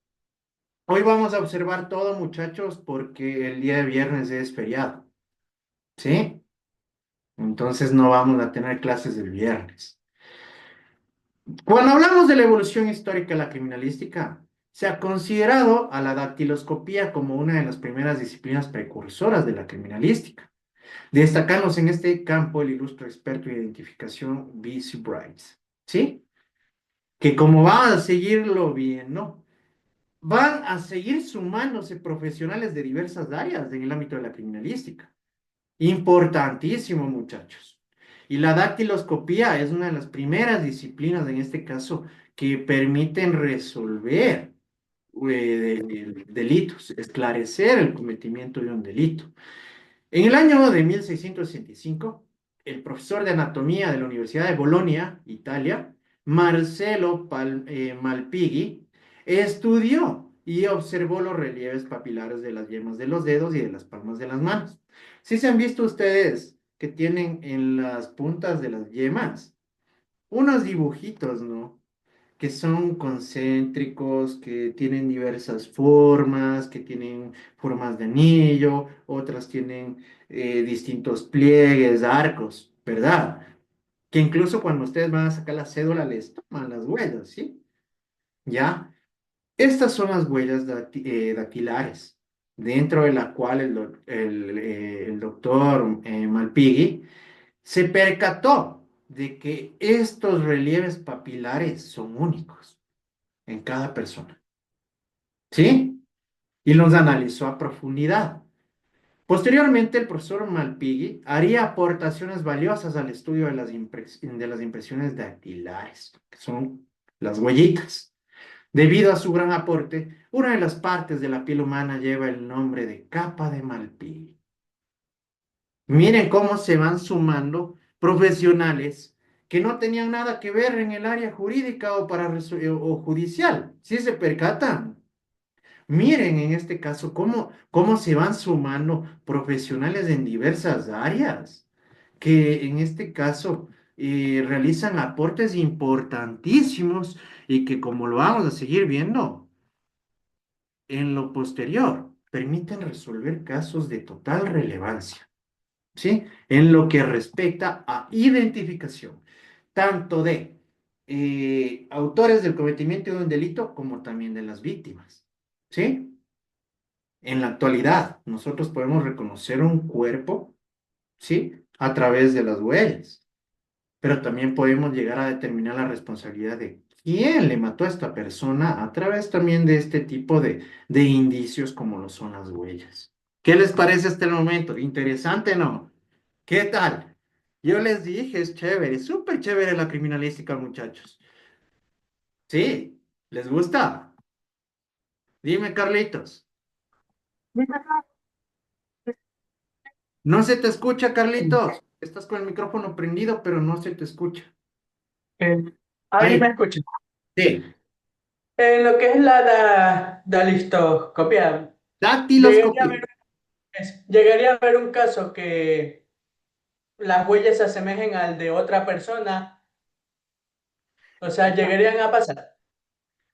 Hoy vamos a observar todo, muchachos, porque el día de viernes es feriado, ¿sí? Entonces no vamos a tener clases el viernes. Cuando hablamos de la evolución histórica de la criminalística, se ha considerado a la dactiloscopía como una de las primeras disciplinas precursoras de la criminalística. Destacamos en este campo el ilustre experto en identificación B.C. Bright, ¿sí? Que como van a seguirlo viendo, van a seguir sumándose profesionales de diversas áreas en el ámbito de la criminalística. Importantísimo, muchachos. Y la dactiloscopía es una de las primeras disciplinas, en este caso, que permiten resolver delitos, esclarecer el cometimiento de un delito. En el año de 1665, el profesor de anatomía de la Universidad de Bolonia, Italia, Marcello Malpighi, estudió y observó los relieves papilares de las yemas de los dedos y de las palmas de las manos. ¿Sí se han visto ustedes que tienen en las puntas de las yemas unos dibujitos, ¿no? Que son concéntricos, que tienen diversas formas, que tienen formas de anillo, otras tienen distintos pliegues, arcos, ¿verdad? Que incluso cuando ustedes van a sacar la cédula les toman las huellas, ¿sí? ¿Ya? Estas son las huellas dactilares, dentro de la cual el doctor Malpighi se percató de que estos relieves papilares son únicos en cada persona, ¿sí? Y los analizó a profundidad. Posteriormente, el profesor Malpighi haría aportaciones valiosas al estudio de las impresiones dactilares, que son las huellitas. Debido a su gran aporte, una de las partes de la piel humana lleva el nombre de capa de Malpighi. Miren cómo se van sumando profesionales que no tenían nada que ver en el área jurídica o judicial. ¿Sí se percatan? Miren en este caso cómo se van sumando profesionales en diversas áreas, que en este caso realizan aportes importantísimos y que como lo vamos a seguir viendo en lo posterior, permiten resolver casos de total relevancia. ¿Sí? En lo que respecta a identificación, tanto de autores del cometimiento de un delito como también de las víctimas, ¿sí? En la actualidad, nosotros podemos reconocer un cuerpo, ¿sí? A través de las huellas, pero también podemos llegar a determinar la responsabilidad de quién le mató a esta persona a través también de este tipo de indicios como lo son las huellas. ¿Qué les parece hasta el momento? ¿Interesante, no? ¿Qué tal? Yo les dije, es chévere, súper chévere la criminalística, muchachos. ¿Sí? ¿Les gusta? Dime, Carlitos. No se te escucha, Carlitos. Estás con el micrófono prendido, pero no se te escucha. Eh, Ahí Ahí, me escuchan. sí. En lo que es la dactiloscopia, llegaría a Dactiloscopía. ver, llegaría a ver un caso que las huellas se asemejen al de otra persona, o sea, llegarían a pasar.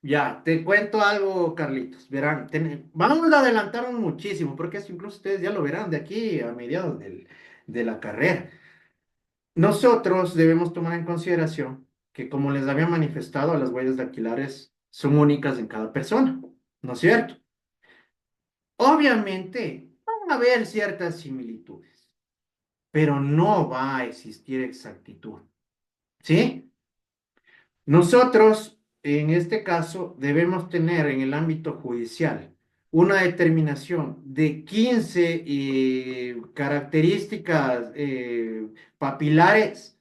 Ya, te cuento algo, Carlitos. Verán, vamos a adelantarnos muchísimo, porque eso incluso ustedes ya lo verán de aquí a mediados de la carrera. Nosotros debemos tomar en consideración que, como les había manifestado, las huellas dactilares son únicas en cada persona, ¿no es cierto? Obviamente, van a haber ciertas similitudes, pero no va a existir exactitud, ¿sí? Nosotros, en este caso, debemos tener en el ámbito judicial una determinación de 15 características papilares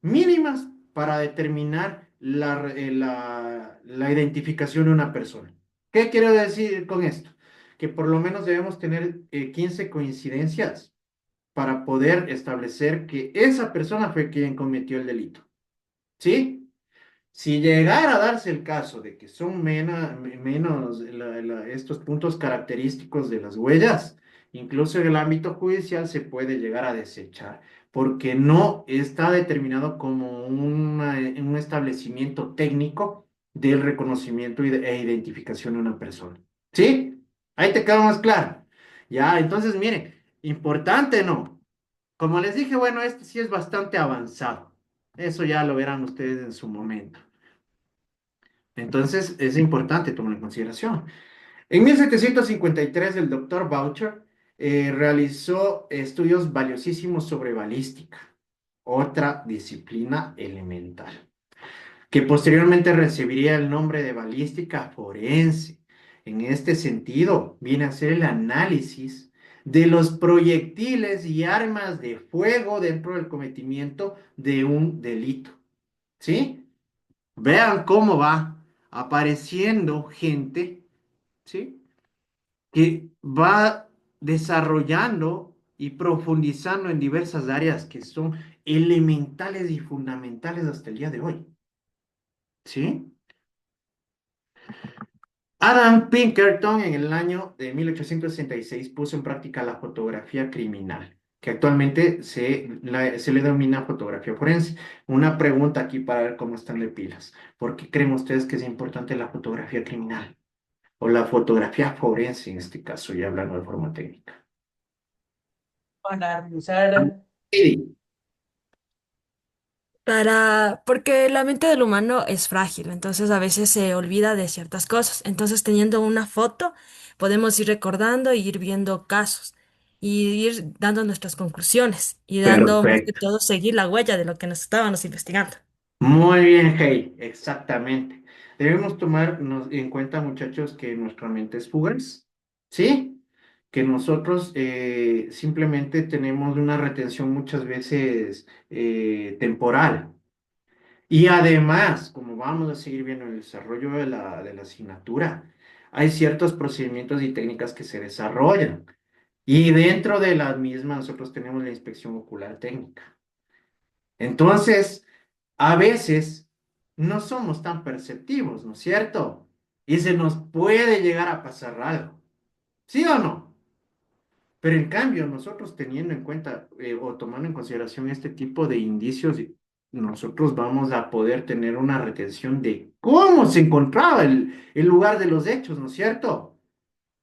mínimas para determinar la identificación de una persona. ¿Qué quiero decir con esto? Que por lo menos debemos tener 15 coincidencias para poder establecer que esa persona fue quien cometió el delito. ¿Sí? Si llegara a darse el caso de que son menos estos puntos característicos de las huellas, incluso en el ámbito judicial se puede llegar a desechar, porque no está determinado como un establecimiento técnico del reconocimiento e identificación de una persona. ¿Sí? Ahí te queda más claro. Ya, entonces miren, importante, ¿no? Como les dije, bueno, este sí es bastante avanzado. Eso ya lo verán ustedes en su momento. Entonces, es importante tomar en consideración. En 1753, el doctor Boucher realizó estudios valiosísimos sobre balística, otra disciplina elemental, que posteriormente recibiría el nombre de balística forense. En este sentido, viene a ser el análisis de los proyectiles y armas de fuego dentro del cometimiento de un delito. ¿Sí? Vean cómo va apareciendo gente, ¿sí? Que va desarrollando y profundizando en diversas áreas que son elementales y fundamentales hasta el día de hoy, ¿sí? Adam Pinkerton en el año de 1866 puso en práctica la fotografía criminal, que actualmente se le denomina fotografía forense. Una pregunta aquí para ver cómo están de pilas. ¿Por qué creen ustedes que es importante la fotografía criminal? O la fotografía forense en este caso, ya hablando de forma técnica. Para revisar. Sí, Porque la mente del humano es frágil, entonces a veces se olvida de ciertas cosas. Entonces, teniendo una foto, podemos ir recordando y ir viendo casos y ir dando nuestras conclusiones y dando más que perfecto. todo seguir la huella de lo que nos estábamos investigando. Muy bien, Hey, exactamente. Debemos en cuenta, muchachos, que nuestra mente es fugaz, ¿sí? Que nosotros simplemente tenemos una retención muchas veces temporal. Y además, como vamos a seguir viendo en el desarrollo de la asignatura, hay ciertos procedimientos y técnicas que se desarrollan. Y dentro de las mismas nosotros tenemos la inspección ocular técnica. Entonces, a veces no somos tan perceptivos, ¿no es cierto? Y se nos puede llegar a pasar algo. ¿Sí o no? Pero en cambio, nosotros teniendo en cuenta o tomando en consideración este tipo de indicios, nosotros vamos a poder tener una retención de cómo se encontraba el lugar de los hechos, ¿no es cierto?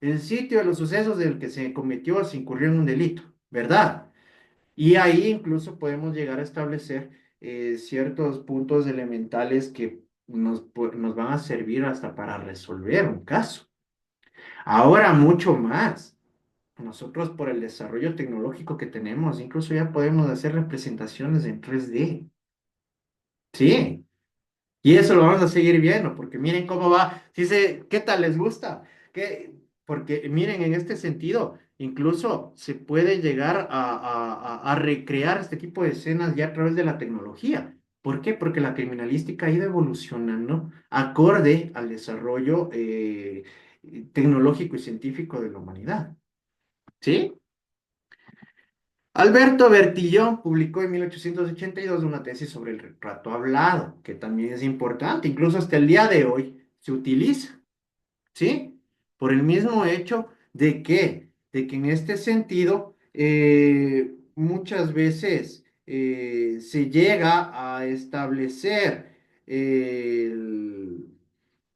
El sitio de los sucesos del que se cometió, se incurrió en un delito, ¿verdad? Y ahí incluso podemos llegar a establecer ciertos puntos elementales que nos van a servir hasta para resolver un caso. Ahora mucho más. Nosotros por el desarrollo tecnológico que tenemos, incluso ya podemos hacer representaciones en 3D. Sí. Y eso lo vamos a seguir viendo, porque miren cómo va. ¿Qué tal les gusta? Porque miren, en este sentido, incluso se puede llegar a recrear este tipo de escenas ya a través de la tecnología. ¿Por qué? Porque la criminalística ha ido evolucionando acorde al desarrollo tecnológico y científico de la humanidad. ¿Sí? Alberto Bertillon publicó en 1882 una tesis sobre el retrato hablado, que también es importante, incluso hasta el día de hoy se utiliza, ¿sí? Por el mismo hecho de que en este sentido muchas veces se llega a establecer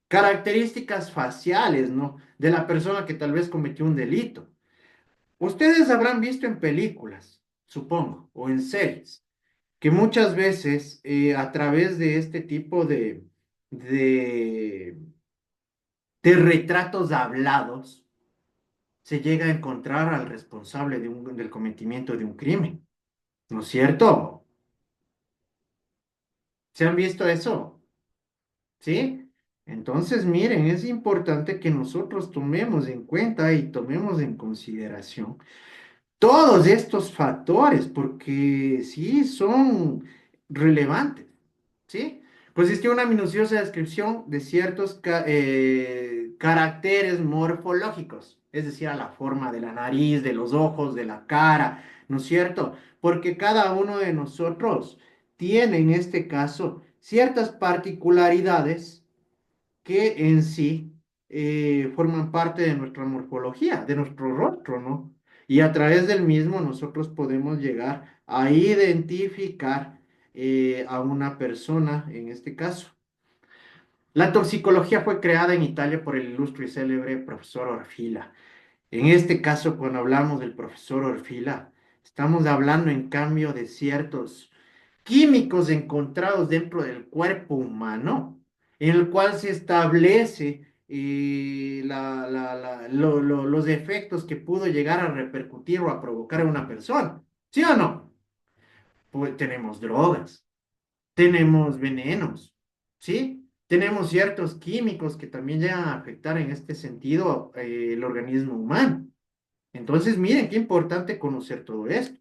características faciales, ¿no? De la persona que tal vez cometió un delito. Ustedes habrán visto en películas, supongo, o en series, que muchas veces a través de este tipo de, de retratos hablados se llega a encontrar al responsable del cometimiento de un crimen, ¿no es cierto? ¿Se han visto eso? ¿Sí? Entonces, miren, es importante que nosotros tomemos en cuenta y tomemos en consideración todos estos factores, porque sí son relevantes, ¿sí? Consiste en una minuciosa descripción de ciertos caracteres morfológicos, es decir, a la forma de la nariz, de los ojos, de la cara, ¿no es cierto? Porque cada uno de nosotros tiene en este caso ciertas particularidades que en sí forman parte de nuestra morfología, de nuestro rostro, ¿no? Y a través del mismo nosotros podemos llegar a identificar a una persona, en este caso. La toxicología fue creada en Italia por el ilustre y célebre profesor Orfila. En este caso, cuando hablamos del profesor Orfila, estamos hablando en cambio de ciertos químicos encontrados dentro del cuerpo humano, en el cual se establece los efectos que pudo llegar a repercutir o a provocar en una persona. ¿Sí o no? Pues tenemos drogas, tenemos venenos, ¿sí? Tenemos ciertos químicos que también llegan a afectar en este sentido el organismo humano. Entonces, miren qué importante conocer todo esto.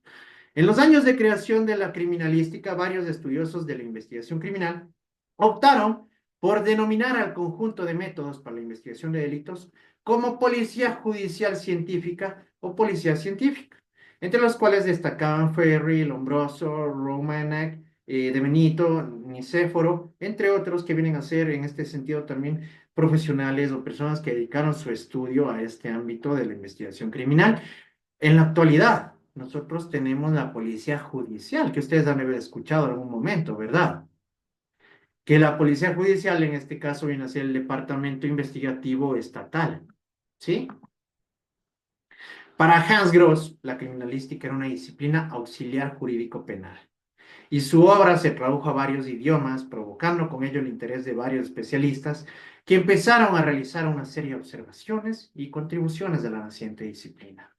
En los años de creación de la criminalística, varios estudiosos de la investigación criminal optaron por denominar al conjunto de métodos para la investigación de delitos como policía judicial científica o policía científica, entre los cuales destacaban Ferri, Lombroso, Romanek, De Benito, Nicéforo, entre otros que vienen a ser en este sentido también profesionales o personas que dedicaron su estudio a este ámbito de la investigación criminal. En la actualidad, nosotros tenemos la policía judicial, que ustedes han de haber escuchado en algún momento, ¿verdad? Que la policía judicial en este caso viene a ser el departamento investigativo estatal, ¿sí? Para Hans Gross, la criminalística era una disciplina auxiliar jurídico penal y su obra se tradujo a varios idiomas, provocando con ello el interés de varios especialistas que empezaron a realizar una serie de observaciones y contribuciones de la naciente disciplina.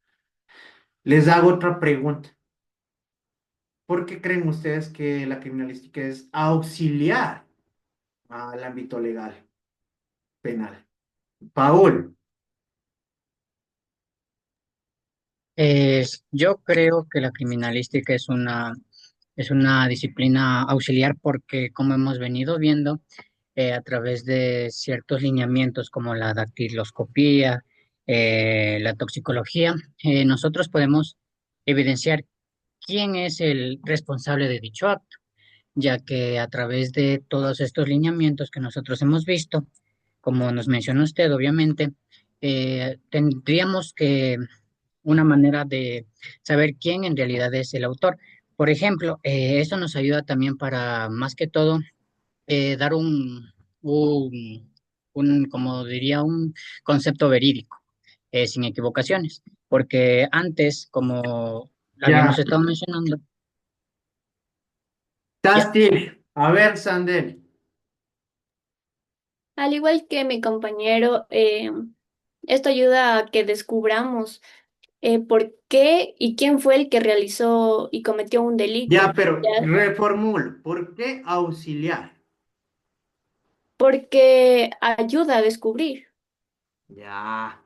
Les hago otra pregunta. ¿Por qué creen ustedes que la criminalística es auxiliar al ámbito legal, penal? Paul, Yo creo que la criminalística es una disciplina auxiliar porque, como hemos venido viendo, a través de ciertos lineamientos como la dactiloscopía, la toxicología, nosotros podemos evidenciar quién es el responsable de dicho acto, ya que a través de todos estos lineamientos que nosotros hemos visto, como nos mencionó usted, obviamente, tendríamos que una manera de saber quién en realidad es el autor. Por ejemplo, esto nos ayuda también para, más que todo, dar como diría, un concepto verídico, sin equivocaciones, porque antes, como habíamos ya. estado mencionando, ya. Tastil, a ver, Sandel. Al igual que mi compañero, esto ayuda a que descubramos por qué y quién fue el que realizó y cometió un delito, Ya, pero ¿ya? reformulo. ¿Por qué auxiliar? Porque ayuda a descubrir. Ya.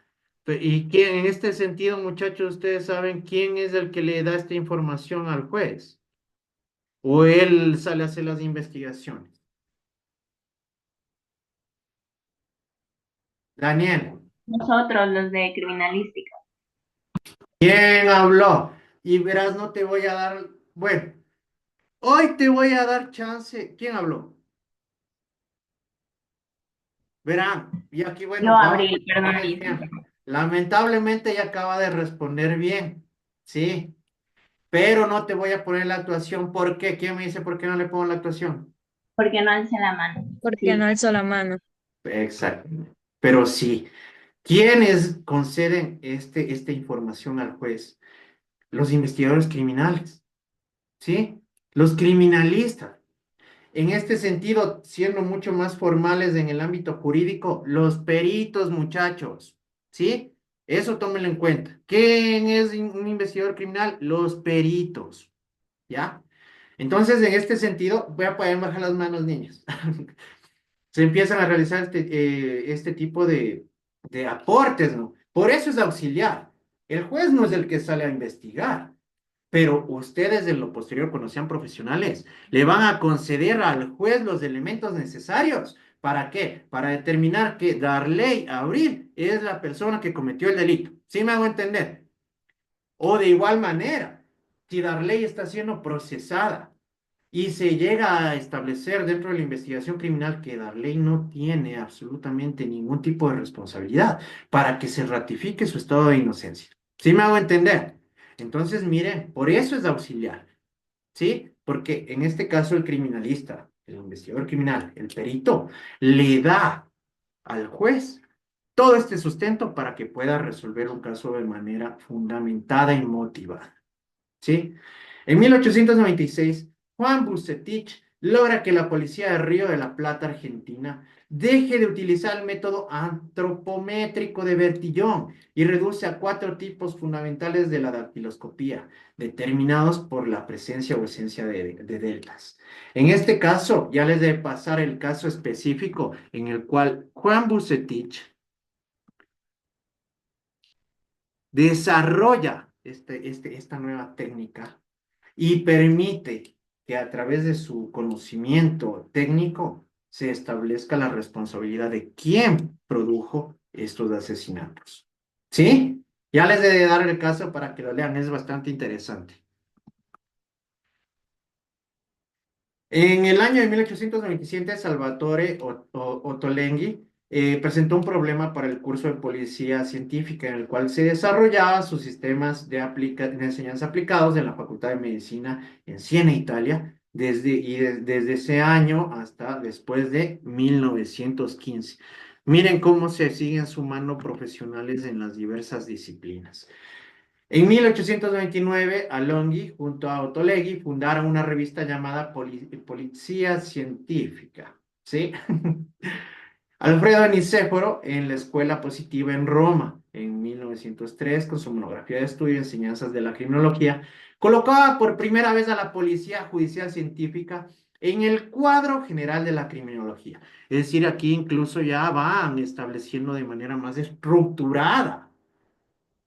¿Y quién, en este sentido, muchachos, ustedes saben quién es el que le da esta información al juez? ¿O él sale a hacer las investigaciones? Daniel, Nosotros, los de criminalística. ¿quién habló? Y verás, no te voy a dar, bueno, hoy te voy a dar chance. ¿Quién habló? Verán, y aquí, Yo, bueno, vamos a Abril, perdón. ponerles bien. Lamentablemente ya acaba de responder bien, ¿sí? Pero no te voy a poner la actuación. ¿Por qué? ¿Quién me dice por qué no le pongo la actuación? Porque no alce la mano. Porque no Sí. alzó la mano. Exacto. Pero sí, ¿quiénes conceden esta información al juez? Los investigadores criminales, ¿sí? Los criminalistas. En este sentido, siendo mucho más formales en el ámbito jurídico, los peritos, muchachos, ¿sí? Eso tómenlo en cuenta. ¿Quién es un investigador criminal? Los peritos, ¿ya? Entonces, en este sentido, voy a poder bajar las manos, niños. Se empiezan a realizar este tipo de aportes, ¿no? Por eso es auxiliar. El juez no es el que sale a investigar, pero ustedes en lo posterior, cuando sean profesionales, le van a conceder al juez los elementos necesarios. ¿Para qué? Para determinar que Darley Abril es la persona que cometió el delito. ¿Sí me hago entender? O de igual manera, si Darley está siendo procesada y se llega a establecer dentro de la investigación criminal que Darley no tiene absolutamente ningún tipo de responsabilidad para que se ratifique su estado de inocencia. ¿Sí me hago entender? Entonces, miren, por eso es auxiliar, ¿sí? Porque en este caso el criminalista, el investigador criminal, el perito, le da al juez todo este sustento para que pueda resolver un caso de manera fundamentada y motivada. ¿Sí? En 1896, Juan Bucetich logra que la policía de Río de la Plata, Argentina, deje de utilizar el método antropométrico de Bertillon y reduce a 4 tipos fundamentales de la dactiloscopía, determinados por la presencia o ausencia de deltas. En este caso, ya les debe pasar el caso específico en el cual Juan Bucetich desarrolla esta nueva técnica y permite que a través de su conocimiento técnico se establezca la responsabilidad de quién produjo estos asesinatos. ¿Sí? Ya les he de dar el caso para que lo lean, es bastante interesante. En el año de 1897, Salvatore Ottolenghi presentó un problema para el curso de policía científica en el cual se desarrollaba sus sistemas de enseñanza aplicados en la Facultad de Medicina en Siena, Italia, desde ese año hasta después de 1915. Miren cómo se siguen sumando profesionales en las diversas disciplinas. En 1829, Alonghi junto a Ottolenghi fundaron una revista llamada Policía Científica, ¿sí? Alfredo Nicéforo en la Escuela Positiva en Roma, en 1903, con su monografía de estudio y enseñanzas de la criminología, colocaba por primera vez a la Policía Judicial Científica en el cuadro general de la criminología. Es decir, aquí incluso ya van estableciendo de manera más estructurada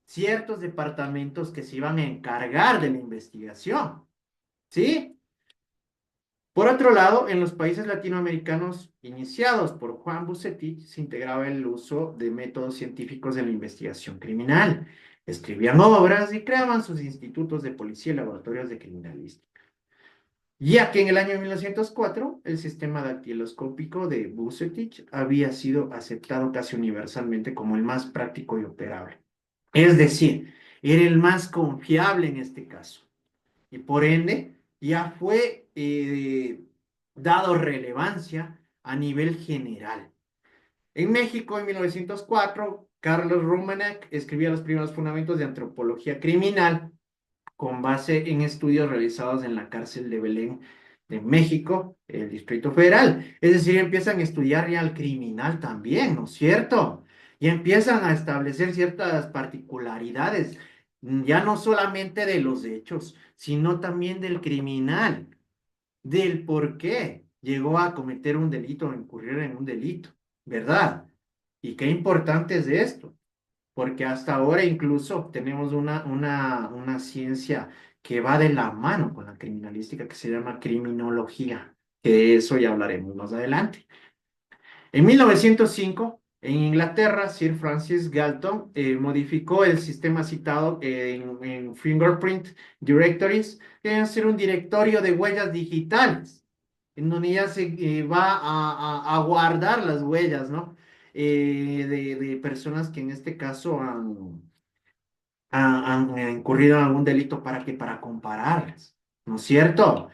ciertos departamentos que se iban a encargar de la investigación, ¿sí? Por otro lado, en los países latinoamericanos iniciados por Juan Bucetich se integraba el uso de métodos científicos de la investigación criminal. Escribían obras y creaban sus institutos de policía y laboratorios de criminalística. Ya que en el año 1904 el sistema dactiloscópico de Bucetich había sido aceptado casi universalmente como el más práctico y operable. Es decir, era el más confiable en este caso. Y por ende, ya fue dado relevancia a nivel general. En México, en 1904, Carlos Rumenach escribía los primeros fundamentos de antropología criminal con base en estudios realizados en la cárcel de Belén de México, el Distrito Federal. Es decir, empiezan a estudiar ya al criminal también, ¿no es cierto? Y empiezan a establecer ciertas particularidades, ya no solamente de los hechos, sino también del criminal, del por qué llegó a cometer un delito o incurrir en un delito, ¿verdad? Y qué importante es esto, porque hasta ahora incluso tenemos una ciencia que va de la mano con la criminalística que se llama criminología, que de eso ya hablaremos más adelante. En 1905, en Inglaterra, Sir Francis Galton modificó el sistema citado en Fingerprint Directories, que debe ser un directorio de huellas digitales, en donde ya se va a guardar las huellas, ¿no? De personas que en este caso han incurrido en algún delito para que para compararlas, ¿no es cierto?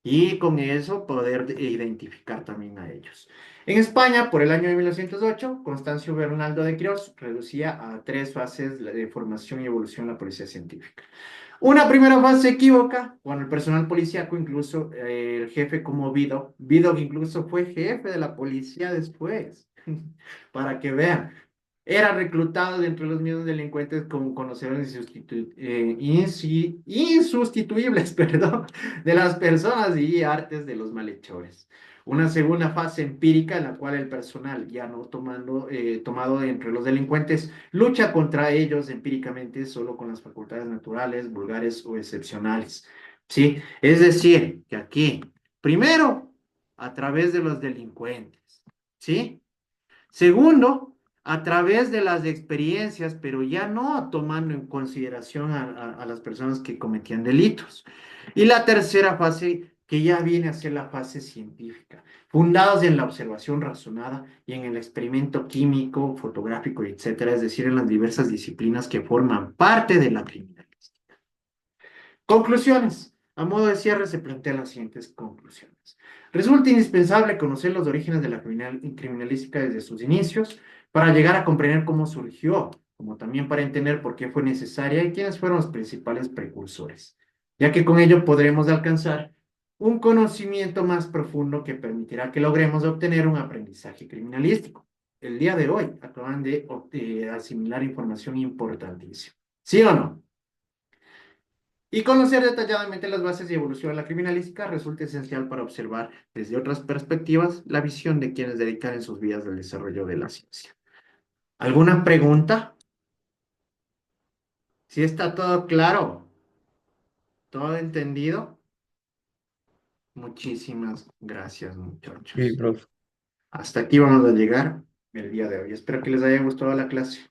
Y con eso poder identificar también a ellos. En España, por el año de 1908, Constancio Bernaldo de Quirós reducía a 3 fases de formación y evolución la policía científica. Una primera fase equívoca, cuando el personal policíaco, incluso el jefe como Vidocq incluso fue jefe de la policía después, para que vean. Era reclutado de entre los mismos delincuentes como conocedores insustituibles, perdón, de las personas y artes de los malhechores. Una segunda fase empírica en la cual el personal, ya no tomado de entre los delincuentes, lucha contra ellos empíricamente solo con las facultades naturales, vulgares o excepcionales. ¿Sí? Es decir, que aquí, primero, a través de los delincuentes. ¿Sí? Segundo, a través de las experiencias, pero ya no tomando en consideración a las personas que cometían delitos. Y la tercera fase, que ya viene a ser la fase científica, fundados en la observación razonada y en el experimento químico, fotográfico, etcétera, es decir, en las diversas disciplinas que forman parte de la criminalística. Conclusiones. A modo de cierre se plantean las siguientes conclusiones. Resulta indispensable conocer los orígenes de la criminalística desde sus inicios para llegar a comprender cómo surgió, como también para entender por qué fue necesaria y quiénes fueron los principales precursores, ya que con ello podremos alcanzar un conocimiento más profundo que permitirá que logremos obtener un aprendizaje criminalístico. El día de hoy acaban de asimilar información importantísima. ¿Sí o no? Y conocer detalladamente las bases y evolución de la criminalística resulta esencial para observar desde otras perspectivas la visión de quienes dedican en sus vidas al desarrollo de la ciencia. ¿Alguna pregunta? ¿Si está todo claro? ¿Todo entendido? Muchísimas gracias, Sí, muchachos. profe. Hasta aquí vamos a llegar el día de hoy. Espero que les haya gustado la clase.